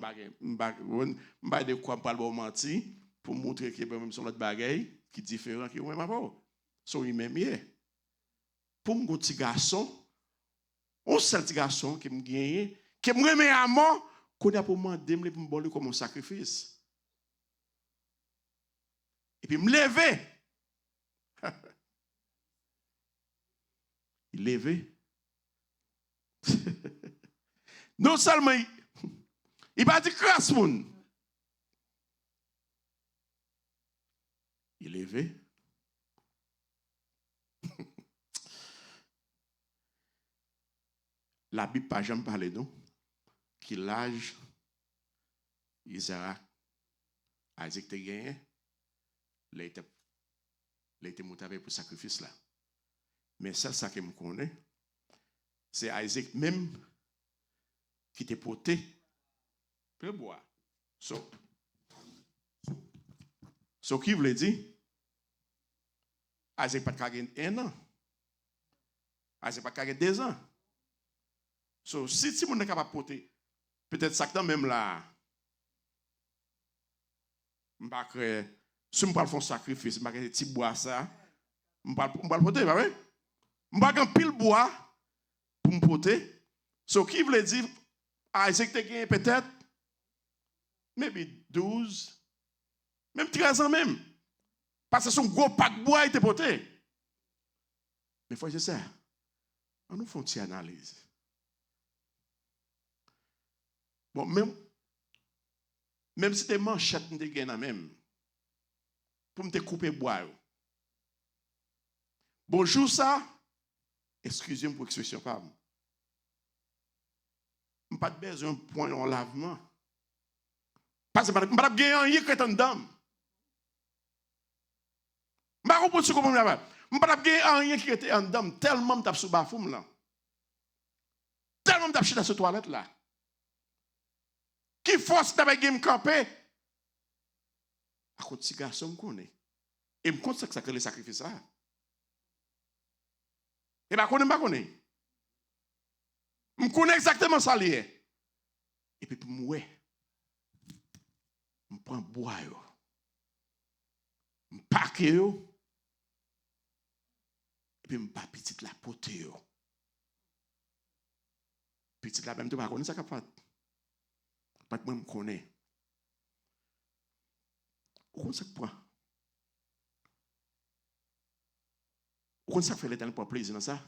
ne pas de quoi parler mentir pour montrer qu'il y a même son autre bagaille qui est différent qui est même avant. So, il m'aime bien. Pour mon petit garçon, un seul petit garçon qui me gagne, qui me remet à mort, qu'on a pour moi demander pour me voler comme un sacrifice. Et puis me lever. Il levé. Non seulement il va dire crasse moun. Il levé. La Bible pas jamais parlé nous qui l'âge Isaac Isaac te gagné il était monté pour sacrifice là. Mais ça que me connaît c'est Isaac même qui te porté peut boire. So qui veut dire Isaac pas gagner 1 an. Isaac pas gagner 2 ans. So, si on est capable de porter, peut-être ça que même là, je ne sais pas si je faire un sacrifice, je ne sais pas petit bois ça, je ne vais pas le porter, pas vrai? Je ne vais pas pile bois pour me porter. So, qui veut dire, Isaac te gagné peut-être, maybe 12, même 13 ans même. Parce que son gros pack de bois était porté. Mais il faut que c'est ça. On nous fait une petite analyse. Bon, même si tu manchettes de gain même, pour me couper bois. Bonjour ça, excusez-moi pour l'expression pas. Je n'ai pas besoin de point en lavement. Parce que je n'ai pas besoin de rien en dame. Je n'ai pas besoin de rien qui était en dame, tellement je suis sous bafoum là. Tellement je suis dans cette toilette là. Qui force d'avoir game campé à cause de ces garçons me connaît et me compte que ça crée le sacrifice là et bah connaît me connaît exactement ça lié et puis pour moi me prend bois yo me paquer yo et puis me pas petite la pote yo petite la même tu pas connaît ça capable pas que moi me connais. Où ça prend? Où ça fait l'éternel pour plaisir dans ça?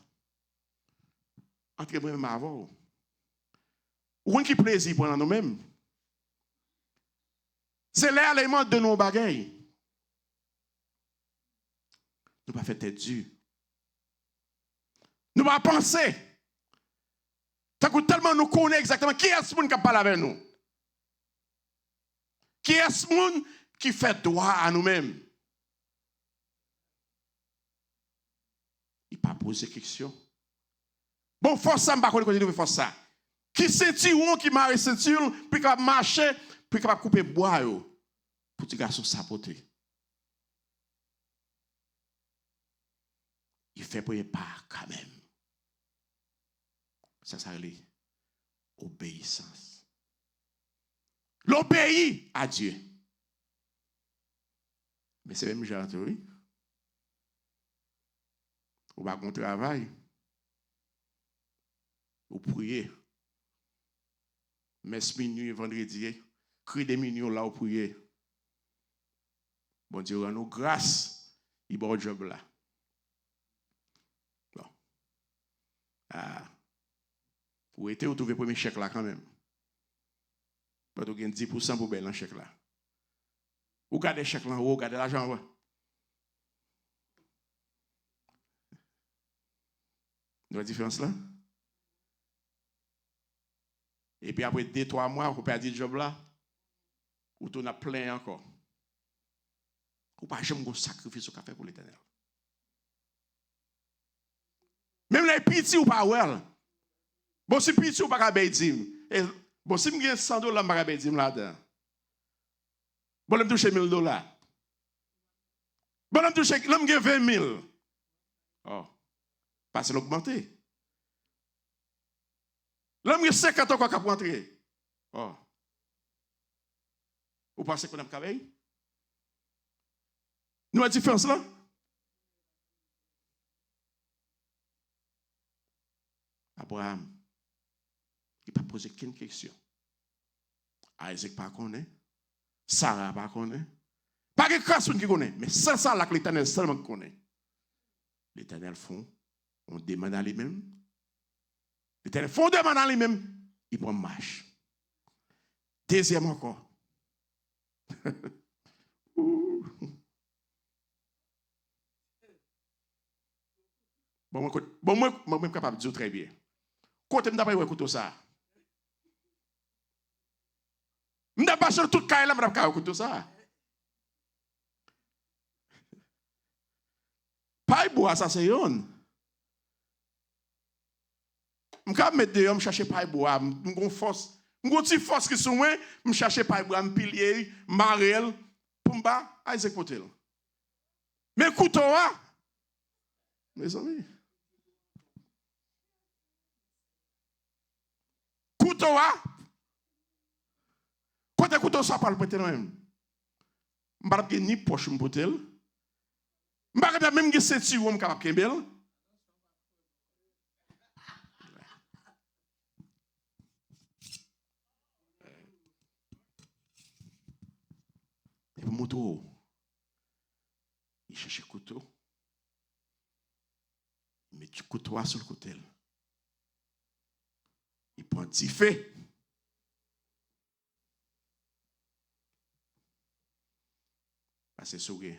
Entre moi-même avant. Où qui plaisir pour nous-mêmes? C'est l'élément de nos bagailles. Nous pas fait tête dure. Nous pas penser. Tellement nous connaissons exactement qui est ce monde qui parle avec nous. Qui est ce monde qui fait droit à nous-mêmes? Il n'a pas posé question. Bon, force ça, je ne sais pas comment il force ça. Qui ceinture, qui marre ceinture, puis qui va marcher, puis qui va couper bois, pour que les garçons sapoter. Il fait pour pas quand même. Ça s'appelle obéissance. L'obéit à Dieu. Mais c'est même genre, oui. Ou pas qu'on travaille. Ou prier. Messe minuit, vendredi. Cri des minuit là, ou prier. Bon Dieu, rend nous grâce. Il va au job là. Bon. Ah. Pour être, vous trouvez le premier chèque là quand même. Vous avez 10% pour bel chèque là. Vous gardez le chèque là, vous gardez l'argent. Vous la différence là? Et puis après 2-3 mois, vous perdez le job là, ou tu en as plein encore. Ou pas jamais un sacrifice au café pour l'Éternel. Même les petits ou pas well. Bon si petit ou pas capable dim. Bon si me 100 dollars pas capable dim là-dedans. Bon me toucher 1000 dollars. Bon me toucher l'homme gagne 20 000. Oh. Parce que l'augmenter. L'homme gagne 50 ans quoi rentrer. Oh. Vous pensez qu'on a travaillé? Nous avons la différence là? Abraham, il n'a pas posé aucune question. Isaac pas connaît. Sarah pas connaît. Pas que personne qui connaît. Mais c'est ça là que l'Éternel seulement connaît. L'Éternel font, on demande à lui-même. L'Éternel font, on demande à lui-même. Il prend marche. Deuxième encore. Moi, je suis capable de dire très bien. Quand je suis écouté ça, je ne pas sur tout le cas, je suis écouté ça. Pas bois, ça c'est yon. Je vais mettre dehors, je chercher pas bois, je force. Je suis force qui sont moi, je chercher pas bois, je pilier, marel, pour me battre, Isaac Potel. Mais couteau, mes amis. Couteau, quand tu couteau, ça parle peut-être même. Je ne vais pas ni poche, je potel. Je ne vais pas même ceinture, je ne vais pas kembel. Et pour moto, il cherche un couteau. Il met du couteau sur le côté. Il prend 10 faits. Parce que c'est il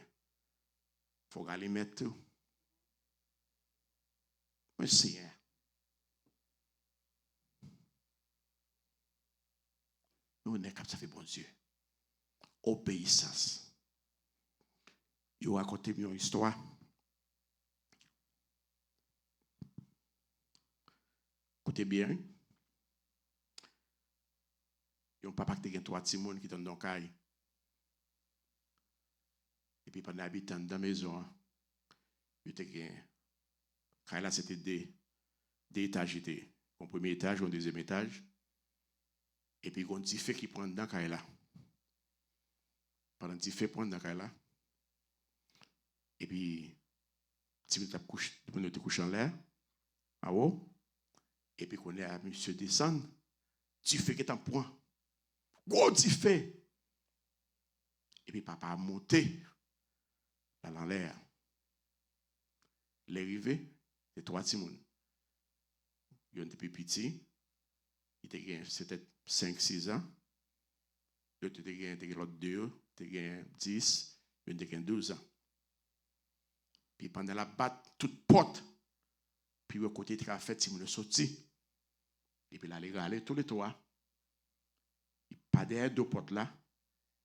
faut aller mettre tout. Mais c'est nous, on est capable, ça fait bon Dieu. Obéissance. Il a raconté une histoire. Écoutez bien. Il y a un papa qui a 3 petits monde qui sont dans le caille. Et puis pendant l'habitant dans la maison, il était là, c'était des étages. Un premier étage, un deuxième étage. Et puis il y a un petit fait qui prend dans la là. Pendant un petit fait prend dans la là. Et puis, si vous êtes couché en l'air, en haut, et puis qu'on est à monsieur descendre, tu fais que tu en point. Gros, tu fais. Et puis papa a monté dans l'air. L'arrivée, c'est 3 petits monde. Il y a un petit petit, il était peut-être 5-6 ans. L'autre était l'autre 2, il était 10, il était 12 ans. Puis pendant la batte, toute porte, puis au côté de la fête, il me sorti. Et puis là, il allait tous les toits. Il pas derrière 2 portes là.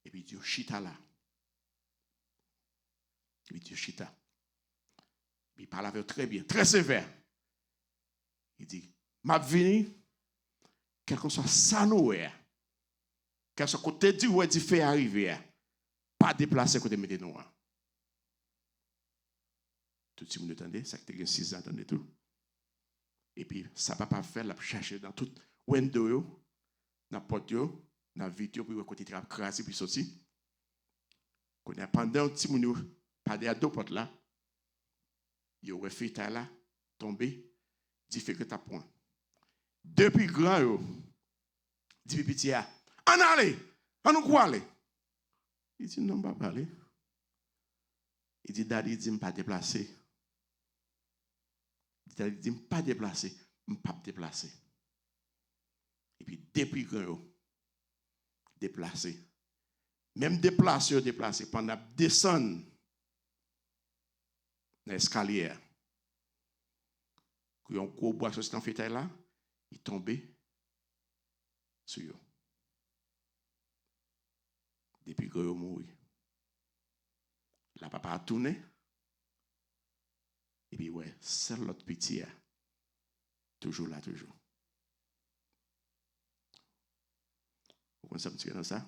Et puis il dit, chita là. Il dit, chita. Il parle avec très bien, très sévère. Il dit, m'a venu, quel que soit ça nous est, quel soit côté du où il fait arriver, pas déplacer côté de nous. Tout le monde entendait, ça qui était 6 ans, entendait tout. Et puis, ça ne va pas faire, la chercher dans tout window, dans la porte, dans la vitre, puis côté de la crasse, puis sorti. Pendant un petit moment, pas derrière 2 portes là, il aurait fait là, tomber, dit fait que tu as point. Depuis grand, dit petit, en allez, en nous quoi aller? Il dit non, pas aller. Il dit, daddy, il dit, je ne pas déplacer. Il dit, pas déplacer, je ne pas déplacer. Et puis, depuis grand, déplacer. Même déplacer, pendant descendre dans l'escalier. Quand il y a un gros bois sur cet fait là, il tombait sur eux. Depuis que il mourit. La papa a tourné. Et puis, ouais, seul l'autre petit, toujours là, toujours. Vous connaissez un petit peu dans ça?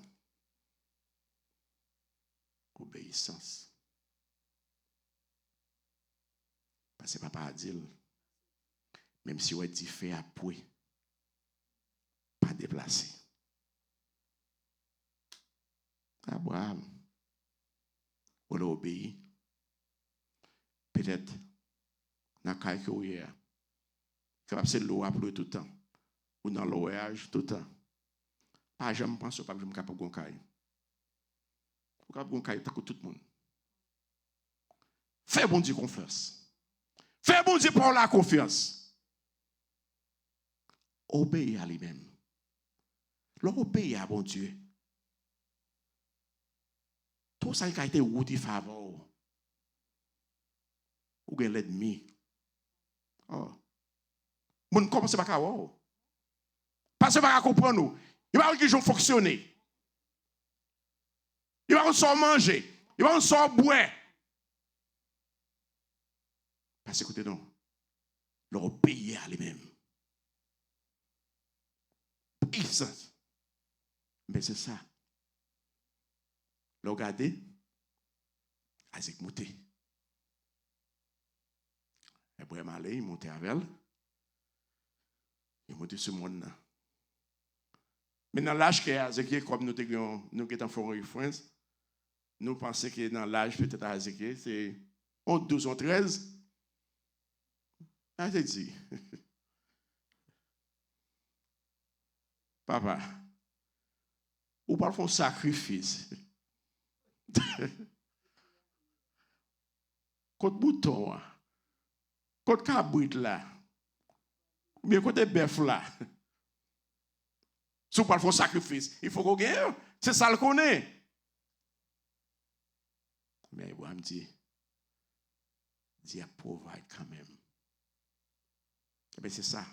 Obéissance. Parce que papa a dit, même si on dit fait après, pas déplacé. Abraham, on a obéi. Peut-être, dans le cas où il y a, c'est l'eau à pleurer tout le temps, ou dans l'orage tout le temps. Pas jamais penser pas que je suis capable de gagner. Je suis capable de gagner tout le monde. Fais bon Dieu confiance. Fais bon Dieu pour la confiance. Obéir à lui-même. L'obéir à bon Dieu. Tout ça qui a été route faveur. Ou bien l'ennemi. Oh. Mon commence pas à voir. Parce que pas comprendre nous. Il va qu'ils ont fonctionné. Il va qu'on manger. Il va qu'on boire. Parce que écoutez non. Leur obéir à lui-même. Puissance. Mais c'est ça. Le regarder, Isaac monté. Après aller, il monte avec elle. Il monte sur le monde. Mais dans l'âge que Isaac, comme nous sommes en forêt France, nous pensons que dans l'âge peut-être Isaac, c'est 12 ou 13. Isaac dit, papa, ou pas faire un sacrifice. Côté bouton, côté cabrit là, bien côté bœuf là. Si vous parlez de sacrifice, il faut qu'on gagne. C'est ça le connaît. Mais Abraham dit, Dieu provide quand même. Eh bien, c'est ça.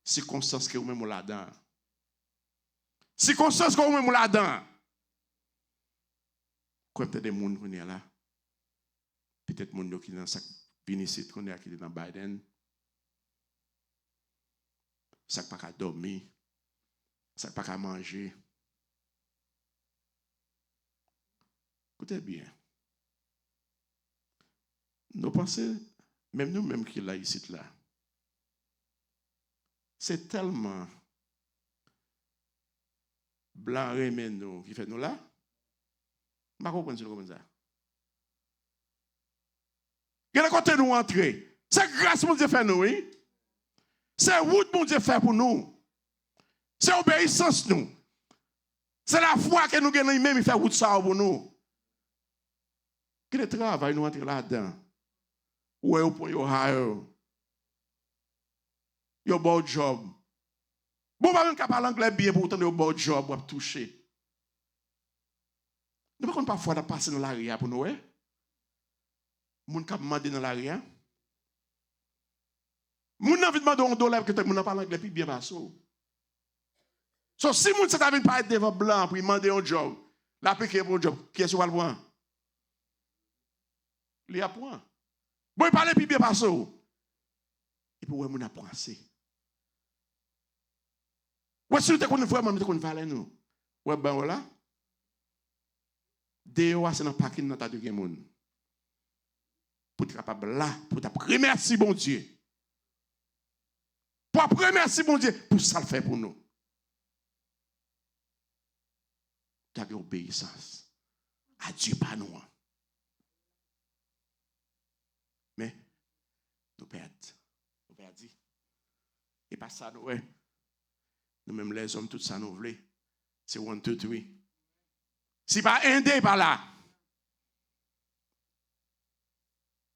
Circonstance que vous-même là-dedans. Circonstance que vous-même là-dedans. Quand peut-être des gens qui sont là, peut-être des gens qui sont dans sa Vénétie, qui est dans Biden, ça ne peut pas dormir, ça ne peut pas manger. Écoutez bien. Nous pensons, même nous-mêmes qui là ici, là, c'est tellement blanc remède nous qui fait nous là. Je ne comprends pas comment ça. Quel côté nous entrer? C'est grâce mon Dieu fait nous, oui. C'est route mon Dieu fait pour nous. C'est obéissance nous. C'est la foi que nous gagnons même, il fait route ça pour nous. Quel travail nous entrer là-dedans? Où est au point yo hire? Yo bon job. Bon pas même capable anglais bien pour autant de bon job pour toucher. Nous ne parfois passer dans l'arrière pour nous, hein? Moun kap mande dans l'arrière. Moun n'a envie de demander un dollar que moun n'a pas l'anglais puis bien basso. So si moun s'est envie de parler devant blanc pour demander un job, l'appliquer pour un job, qui est-ce qui va le voir? Il y a point. Bon, il parle puis bien basso. Et puis ouais moun a pensé. Ouais si tu connais vraiment tu connais valer nous. Ouais ben voilà. Dehors c'est dans parking dans ta de moun. Pour être capable là, pour te remercier bon Dieu. Pour remercier bon Dieu, pour ça le fait pour nous. Tu as obéissance à Dieu, pas nous. Mais, nous perdons. Nous perdons. Et pas ça, nous, nous-mêmes les hommes, tout ça, nous voulons. C'est 1, 2, 3. Si pas un dé, pas là.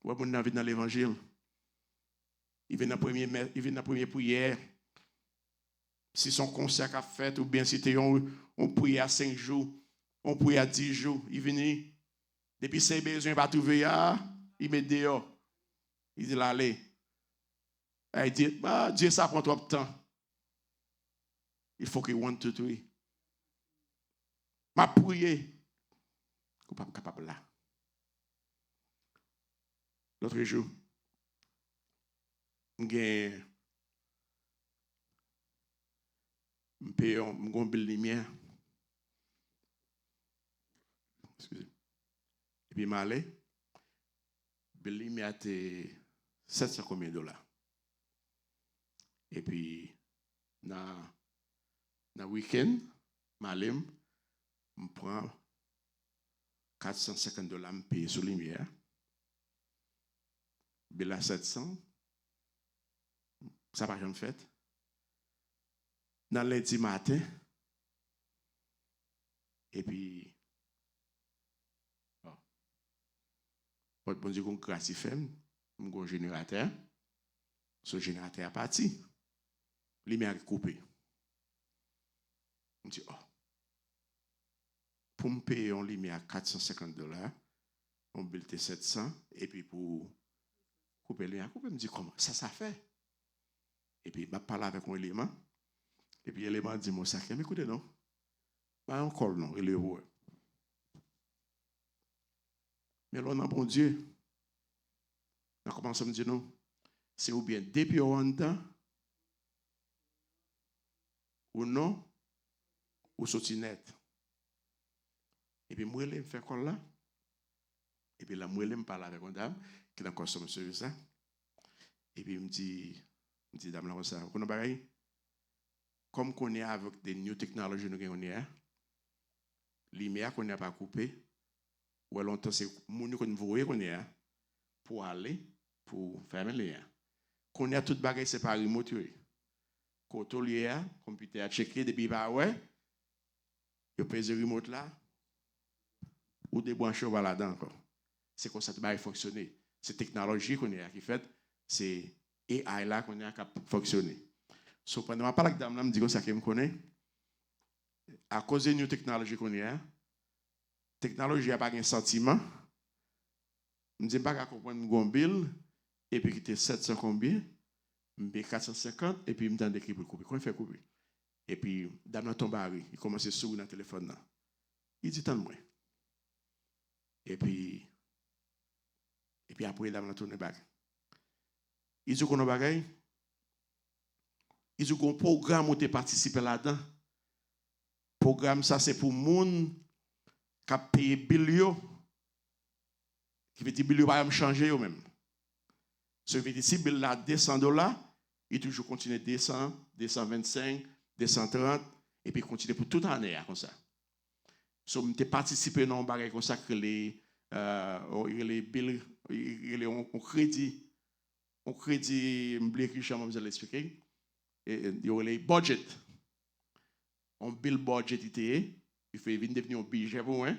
Ouais, mon avis dans l'évangile. Il vient dans la première prière. Si son concert a fait, ou bien si on prière à 5 jours, on prière à 10 jours, il vient. Depuis ses besoins, il va trouver, il met dehors. Il dit, allez. Il dit, Dieu, ça prend trop de temps. Il faut qu'il 1, 2, 3. Ma prière, je ne suis pas capable là. L'autre jour, j'ai un bill lumière. Excusez. Et puis, m'allais, bill lumière était 700 combien de dollars. Et puis, dans le week-end, m'allais, je prends $450 me payer sur lumière. Bill à 700. Ça n'a pas jamais fait. Dans lundi matin, et puis, bon Dieu, qu'on grâce fait, un générateur, ce générateur est parti, la lumière est coupée. Je dis, oh, pour me payer une lumière $450, on bill 700, et puis pour couper la lumière, je me dis, comment ça fait? Et puis, je parle avec un élément. Et puis, l'élément dit, mon sac, mais écoutez, non. Pas encore, non, il est heureux. Mais là, on a bon Dieu. On commence à me dire, non. C'est ou bien depuis on temps, ou non, ou sorti net. Et puis, moi, je me fais quoi là? Et puis, là, moi, je me parle avec une dame qui est dans le consomme service. Et puis, il me dit, dame, là, ça, vous connaissez comme qu'on est avec des nouvelles technologies, nous avons lumière qu'on n'a pas coupé, ou longtemps c'est moun qu'on voit qu'on est pour aller pour faire le lien. Qu'on a tout bagage c'est pas remote. Quand on lié computer a checké depuis pas ouais, il pèse remote là ou débrancher là-dedans encore. C'est comme ça que ça va fonctionner. C'est technologie qu'on est qui fait, c'est AI là qu'on a qui fonctionner. So, pendant ma parole avec dame, me dit que ça me connaît. À cause de nos technologies qu'on a, la technologie n'a pas un sentiment. Je ne dis pas qu'à comprendre mon bill, et puis qui était 700 combien, je paye 450, et puis je me donne des pour couper. Comment il fait couper? Et puis, dame tombe à il commence à sourire dans le téléphone. Là. Il dit tant de moins. Et puis après, dame tourne back. Il dit qu'on a bagay. Il dit qu'on programme où tu participes là-dedans. Programme ça c'est pour moun qui paye bilio. Qui veut dire bilio va me changer yo même. Ça veut dire si bill là $200, il toujours continue 200, 225, 230 et puis continue pour toute l'année comme ça. So tu participer dans un bagage comme ça que les bills on crédit m'oublier que je vais l'expliquer. Il y a les budget. On bill budget il fait devenir un budget pour moi.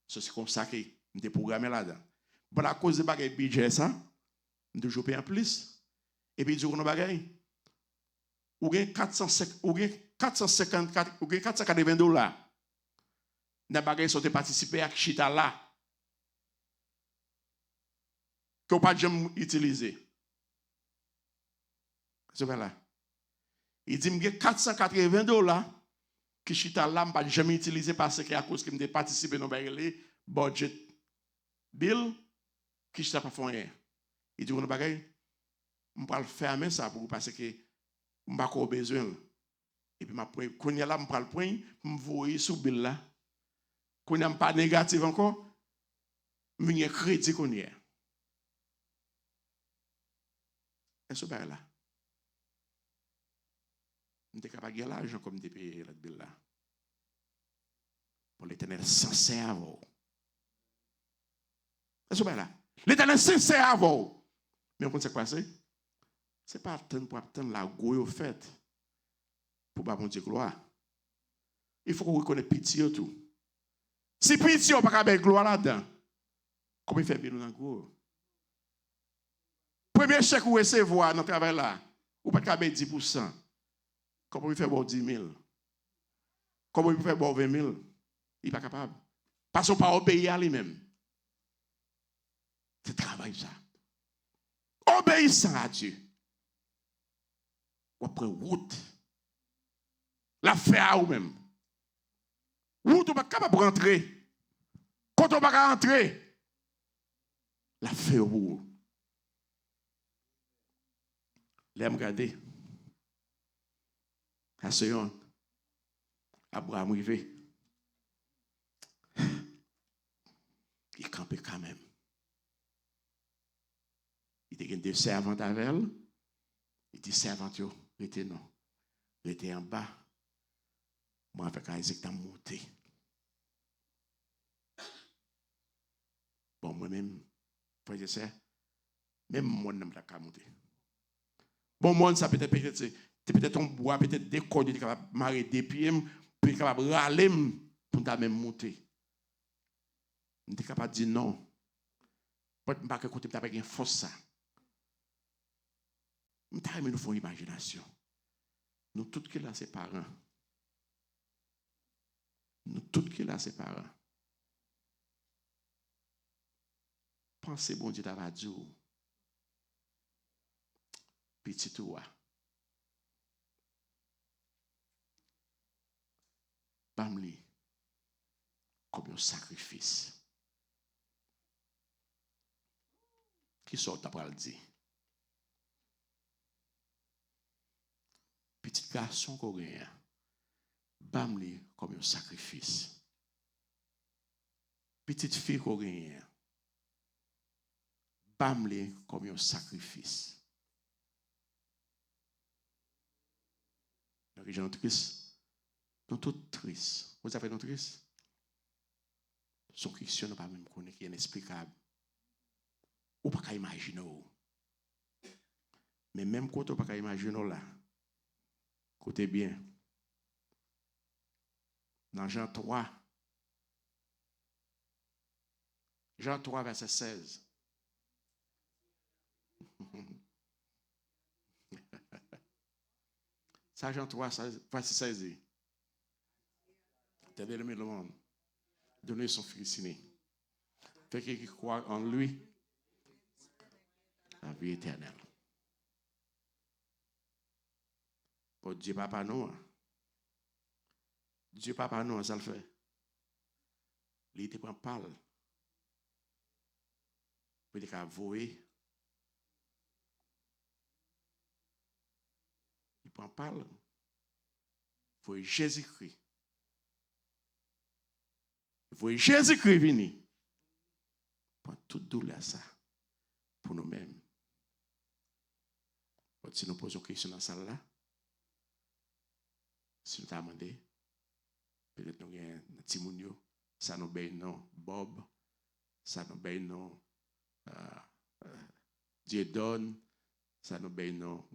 C'est comme ça que je programmé là-dedans. Pour la cause de bagay budget ça, je toujours payer en plus. Et puis du coup, ou gain 454 ou gain $480. Dans bagay sont participer à chita là. Que pas jamais utiliser. C'est là. Il dit que $480 que chita là pas jamais utilisé parce que à cause que me participer dans bagay budget bill qui chita pas font rien. Il dit on bagay on va fermer ça pour parce que on pas encore besoin. Et puis m'a quand y a là on prend le point me voyer sous bill là. Quand y a pas négatif encore, me y crédit qu'on y est. Est-ce que là on est capable de gagner l'argent comme des pays la bill là. Pour l'Éternel sincère à vous. Est-ce que là l'Éternel sincère à vous. Mais on sait quoi c'est? C'est pas attendre pour attendre la goye au fait pour pas bon Dieu gloire. Il faut qu'on reconnaisse pitié tout. Si pitié on pas capable gloire là-dedans. Comment il fait bien dans gros? Premier chèque ou recevoir dans travail là, ou pas capable 10%. Comment il fait bon 10 000? Comment il fait bon 20 000? Il n'est pas capable. Parce qu'on ne peut pas obéir à lui-même. C'est travail ça. Obéissant à Dieu. Ou après route. La faire à vous-même. Route, on n'est pas capable de rentrer. Quand on ne peut pas rentrer, la faire à vous. Là, regardez. À ce moment, Abraham arrivé. Il campait quand même. Il était des servantes avec elle. Il dit servantes, il était non. Il était en bas. Moi, avec Isaac, t'as monté. Bon, moi-même, frère et sœur, même moi, je n'aime pas monter. Bon, moi, ça peut-être un bois, peut-être des cordes, qui capable de marrer des pieds, puis capable de râler pour même monter. Je suis capable de dire non. Je ne peux pas écouter, je n'ai pas une force ça. Je nous faisons imagination. Nous tous qui là, c'est parents. Nous tous qui là, c'est parents. Pensez, bon Dieu, t'as dit, petit toi. Bamli, comme un sacrifice. Qui sort après le dire? Petit garçon coréen, bamli comme un sacrifice. Petite fille coréenne, bamli comme un sacrifice. Les gens tristes, nous tous tristes. Vous avez nous tristes? Son question n'est pas même connu, qui est inexplicable. Ou pas qu'à imaginer. Mais même quand on pas qu'à imaginer là, écoutez bien. Dans Jean 3, verset 16. Ça, Jean 3, verset 16. T'as aimé le monde. Donner son fils ici. Fait qu'il croit en lui, la vie éternelle. Pour Dieu, papa, nous. Dieu, papa, nous, ça le fait. Il était prend parle. Pour qu'il avouer. Il prend parle. Il faut Jésus-Christ. Il faut Jésus-Christ venir. Pour toute douleur, ça. Pour nous-mêmes. Si nous posons une question dans la salle là, si nous t'avons demandé, peut-être nous avons un petit mounio, ça nous paye non Bob, ça nous paye non Diedon, ça nous paye non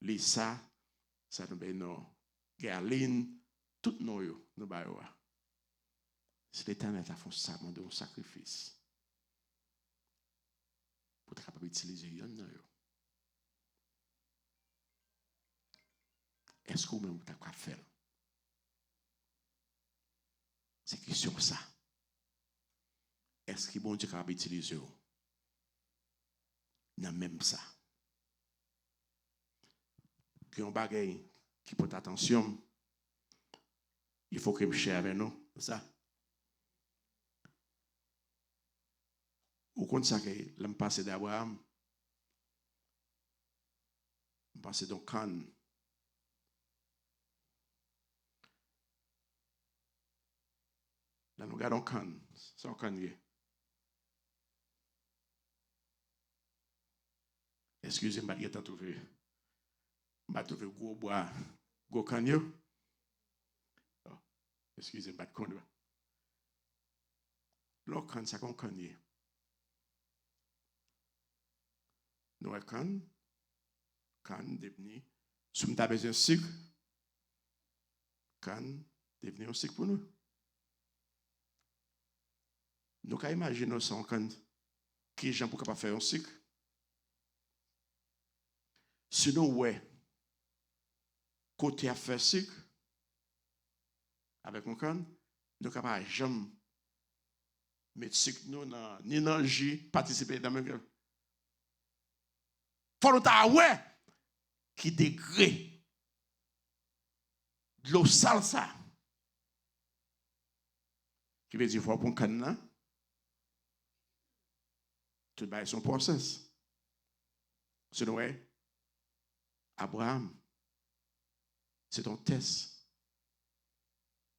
Lisa, ça nous paye non Gerline, tout nous nous baillons. Si l'Éternel a fait ça, nous un sacrifice pour être capable d'utiliser yon. Est-ce que vous-même vous avez fait? C'est question ça. Est-ce que bon Dieu capable d'utiliser dans même ça? Que un bagage qui porte attention, il faut que je share avec nous, c'est ça. Ou comme ça que l'homme passé d'Abraham, passé dans Cannes. Là, nous regardons Cannes. C'est un Cannes. Excusez-moi, je vais trouver. Je vais trouver gros bois, gros Cannes. Excusez-moi, je vais trouver. Là, Cannes, c'est un Cannes. Nous avons Cannes devenu. Si nous avons besoin de sucre, Cannes devenu un sucre pour nous. Nous pouvons imaginer ça en Cannes. Qui est gens pour faire un sucre? Sinon, ouais, côté à faire sucre, avec un Cannes, nous sommes capables de jamais mettre sucre ni dans le jus, participer dans le même. Faut nous ouais qui degré de l'eau salsa qui veut dire faut pour canne tout bail son process c'est ouais Abraham, c'est ton test.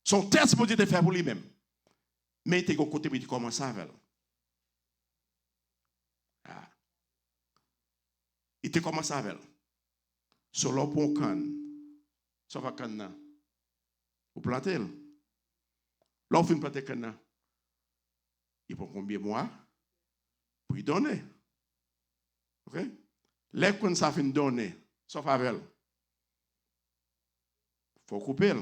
Son test pour Dieu te faire pour lui-même. Mais il était au côté, il commence avec. Ah. Il te commence avec. Sur l'eau pour un canne. Sauf un canne. Vous plantez. Là, vous finissez planter canne. Il prend combien de mois pour y donner. OK? Les qu'on ça fin donner, sauf avec. Il faut couper.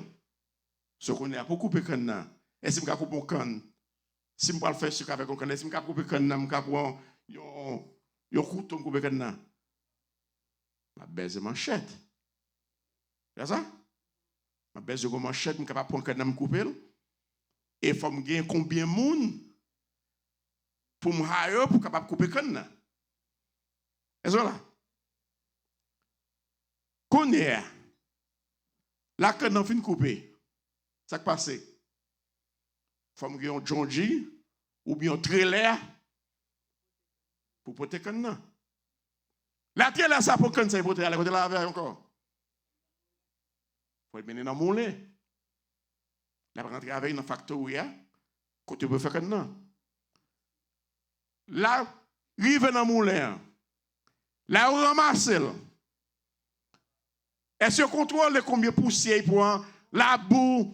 Ce qu'on est pour couper canne. Est-ce que je peux couper un canne? Si je peux faire ce avec un canne, est-ce que je peux couper canne? Je peux prendre un couteau pour couper canne. Je baisse manchette. C'est ça? Je baisse manchette, je peux prendre canne pour couper. Et il faut me gagner combien de monde pour me hire pour capable couper canne. Est-ce que là? Qu'on est la canne fin coupée. Ça qui passe. Il faut me gagner un John G ou bien un trailer pour porter canne. La trailer ça pour canne ça pour aller côté la veille encore. Il faut mener dans le moulin. La rentrer avec dans factory côté pour faire canne. Là, rive dans le moulin. Là, on ramasse. Est-ce que contrôle combien de poussière pour la boue,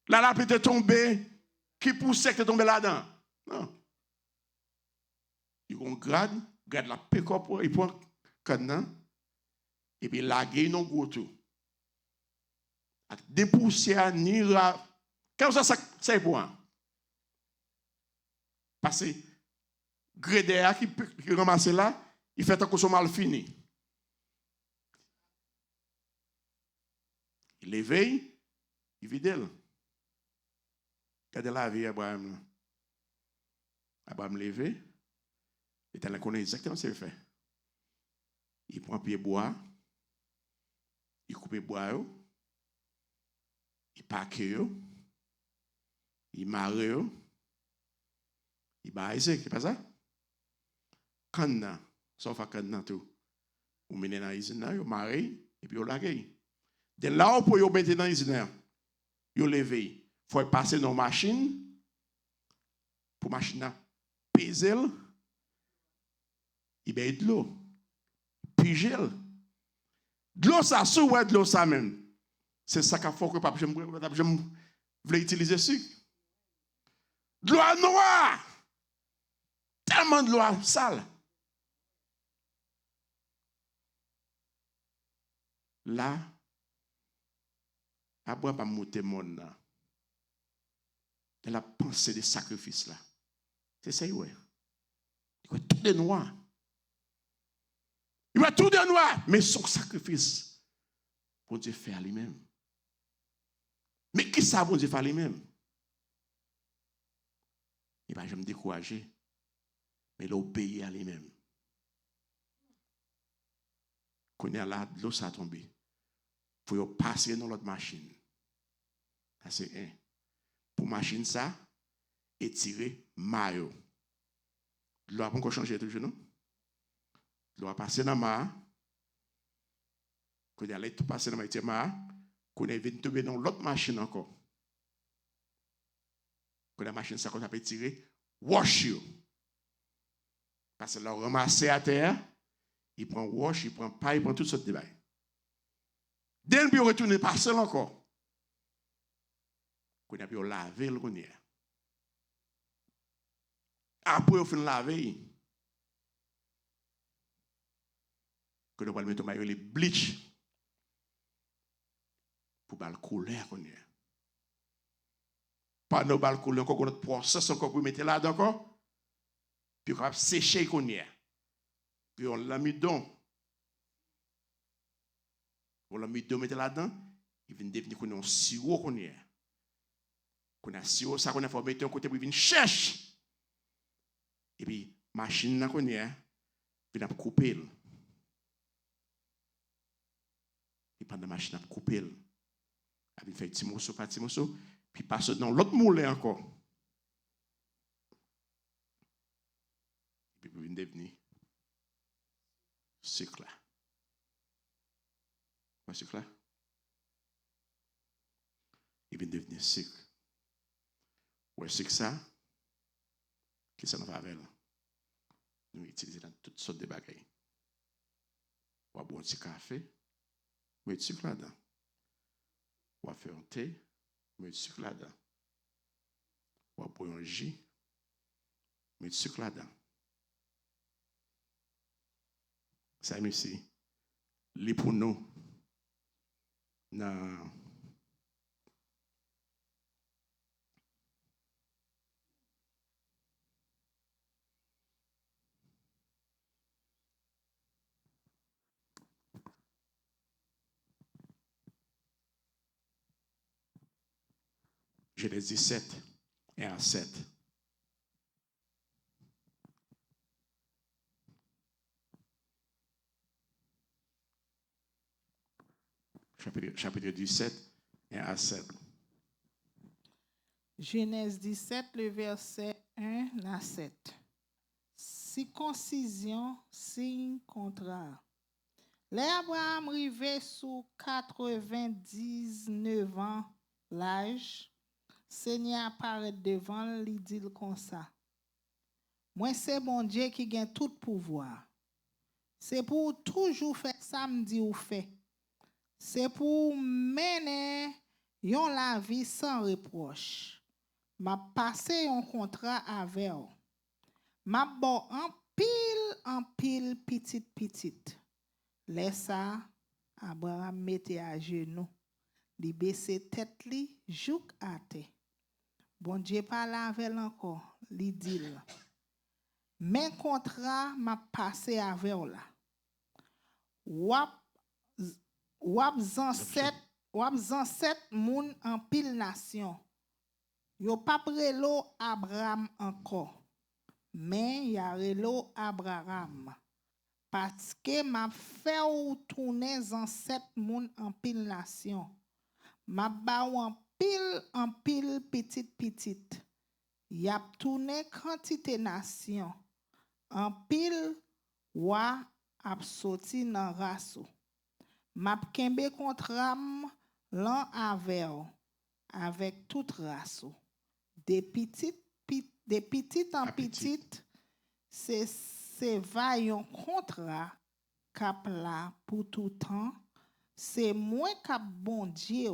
la peut tomber, qui poussait que tomber là-dedans? Non. Il grade la pick-up, il prend cadenas, et puis laguer non gros tout. Des poussières, ni la. Quand ça est pour parce que Grédéa qui ramasse là, il fait tant que son mal fini. Il l'éveille, il vide. Regardez la vie Abraham. Abraham levé, il connaît exactement ce qu'il fait. Il prend pied bois, il coupe bois, il paque, il marre, il baise, c'est pas ça? Quand sauf à quand tout. Ou mène dans l'usine, il marre, et puis il lague. De là où vous mettez dans l'usine, vous levez. Il faut passer dans la machine pour la machine peser. Il y a de l'eau. Puis gel. De l'eau, ça sous ou de l'eau, ça même. C'est ça qu'il faut que je voulais utiliser sucre. De l'eau noire. Tellement de l'eau sale. Là, Abraham va monter mon là. Elle a pensé des sacrifices là. C'est ça, ouais. Il va tout de noir. Il va tout de noir. Mais son sacrifice, bon Dieu fait à lui-même. Mais qui ça, bon Dieu fait à lui-même? Il va jamais décourager. Mais il a obéi à lui-même. Quand il y a là, l'eau ça a tombé. Il faut passer dans l'autre machine. Ça c'est un. Pour machine ça, étirer maillot. L'eau a pas changé toujours, non? L'eau a passé dans ma. Quand il y a tout passé dans ma étirer quand il vient tomber dans l'autre machine encore. Quand la machine ça qu'on a étirer, wash you. Parce que là, ramassé à terre, il prend wash, il prend paille, il prend toutes sortes de bails. Dès qu'il retourne, pas seul encore. Qu'on a pu laver le grenier. Après, on finit laver. Qu'on a pu mettre les bleach pour le couleur grenier. Pas nos balles couleur, encore notre process encore pour mettre là dedans puis on va sécher grenier. Puis on l'a mis dedans. On l'a mis dedans, mettre là-dedans, il vient devenir qu'on a un sirop grenier. Qu'on a sirop, ça qu'on a fait mettre un côté pour venir chercher. Et puis, machine là qu'on a, puis on a coupé. Et pendant la machine a coupé. Il fait petit morceau, pas petit morceau, puis passe dans l'autre moulin encore. Et puis, il vient devenir sucre là. Pas sucre là? Il vient devenir sucre. Ouais, sucre ça, qui ça nous va avec? Nous utilisons dans toutes sortes de bagages. On va boire un petit café, mais du sucre là-dedans. On va faire un thé, mais du sucre là-dedans. On va boire un jus, mais du sucre là-dedans. Ça, ici, les pour nous, dans Genèse 17 et à 7. Chapitre 17 et à 7. Genèse 17, le verset 1 à 7. Circoncision, signe contraire. L'Abraham arrivé sous 99 ans l'âge, Seigneur apparaît devant lui dit comme ça. Moi c'est bon Dieu qui gagne tout pouvoir. C'est pour toujours faire ça me dit ou fait. C'est pour mener yon la vie sans reproche. M'a passé un contrat avec vous. M'a bon en pile petite. Laisse ça, Abraham mette à genoux. Li baisse tête li, jouk à terre. Bon Dieu parle avec encore, li dit. Men contrat m'a passé avec vous là. Wap zan set moun en pile nation. Yo pa prelo Abraham encore. Mais ya relo Abraham. Parce que m'a fait ou tourner en 7 moun en pile nation. M'a ba ou en pile petite. Yap tourné quantité nation. En pile wa ap sorti nan raso. M'a kembe kontram lan avec toute race. Des petites en petites, c'est vaillant contrat cap là pour tout temps. C'est moins cap bon Dieu.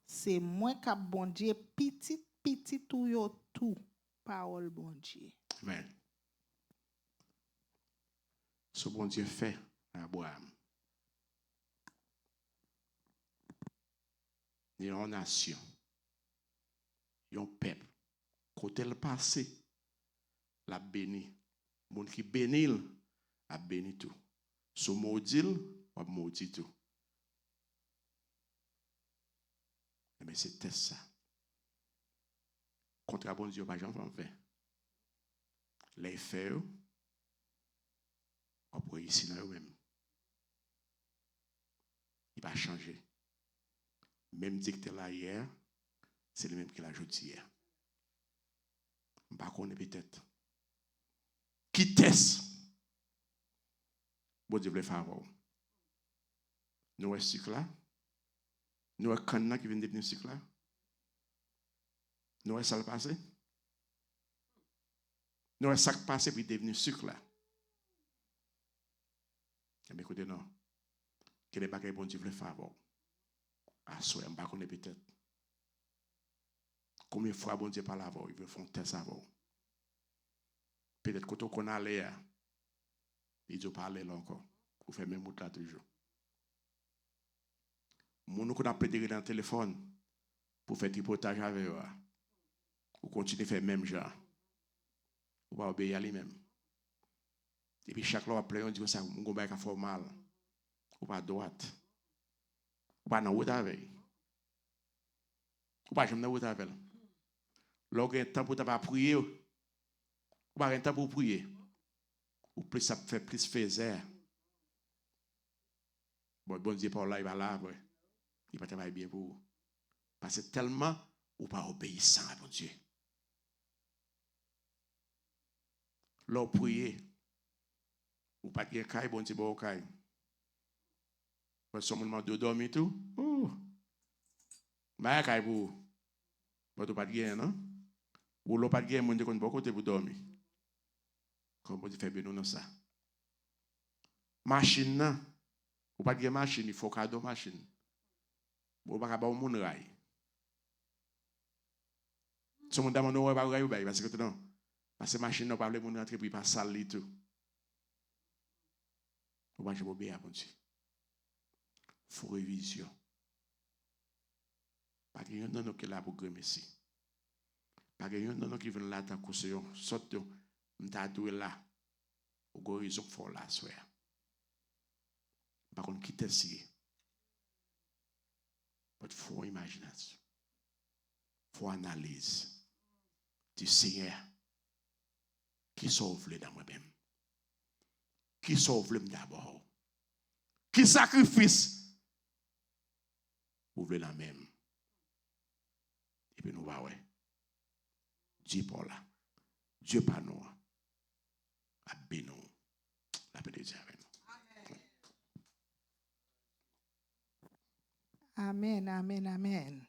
C'est moins cap bon Dieu petit tout yo tout. Parole bon Dieu. Amen. Ce bon Dieu fait à Abraham. Il y a une nation, il y a un peuple. Côté le passé, la béni. Mon qui bénit, a béni tout. So maudit, a maudit tout. Mais c'était ça. Contre bon Dieu, pas jamais fait. Les faits, on pourrait ici dans eux-mêmes. Il va changer. Même dit que tu es là hier, c'est le même qu'il a ajouté hier. Je ne sais pas peut-être. Qui teste? Bon Dieu, le faire. Nous avons ce là. Nous avons Canna qui vient de devenir ce là. Nous avons ça le passé. Nous avons ça le passé puis devenu sucre là. Mais écoutez, non. Quel est le bon Dieu le faire? Ah, soit, je ne sais pas peut-être. Combien de fois bon Dieu parle avant? Il veut faire un test avant. Peut-être quand on a l'air, il doit parler là encore. Vous faites même là toujours. Mon qu'on a pété dans le téléphone pour faire tripotage avec eux. Vous continuez à faire même genre. Vous va obéir à lui-même. Et puis chaque fois après on dit que ça mon gars a fait mal. Ou pas droite. Ou pas dans route avec. Ou pas jamais dans route avec. Lorsque un temps pour pas prier, ou pas un temps pour prier. Ou plus ça fait plus faire. Bon Dieu par là il va là, il va travailler bien pour vous. Parce que tellement ou pas obéissant à bon Dieu. L'on prier ou pas de caille bon Dieu bon caille. Parce que son monde de dormir tout. Oh. Bah, kay pour. Vous pas de gain, non? Ou l'on pas de gain, mon Dieu, qu'on peut côté pour dormir. Comment vous faire bien dans ça? Machine, non? Ou pas de gain machine, il faut cadeau machine. Ou pas capable mon rail. Si on demande on va rail parce que non. Parce que machine n'a pas le monde rentrer puis pas sale tout. Ou pas je vais bien bon Dieu. Faut révision. Pas que yon nan qui là pour remercier. Pas que yon nan qui vient là tant que c'est sorte m'ta doué là. Ou go raison fort là soir. Par contre qui t'essayer. But faut imagination. Faut analyse. Du Seigneur qui sauve le dans moi-même. Qui sauve le d'abord. Qui sacrifice ouvre la même. Et puis nous va ouais. Dieu pour là. Dieu pas nous. A béni. La paix de Dieu avec nous. Amen, amen, amen.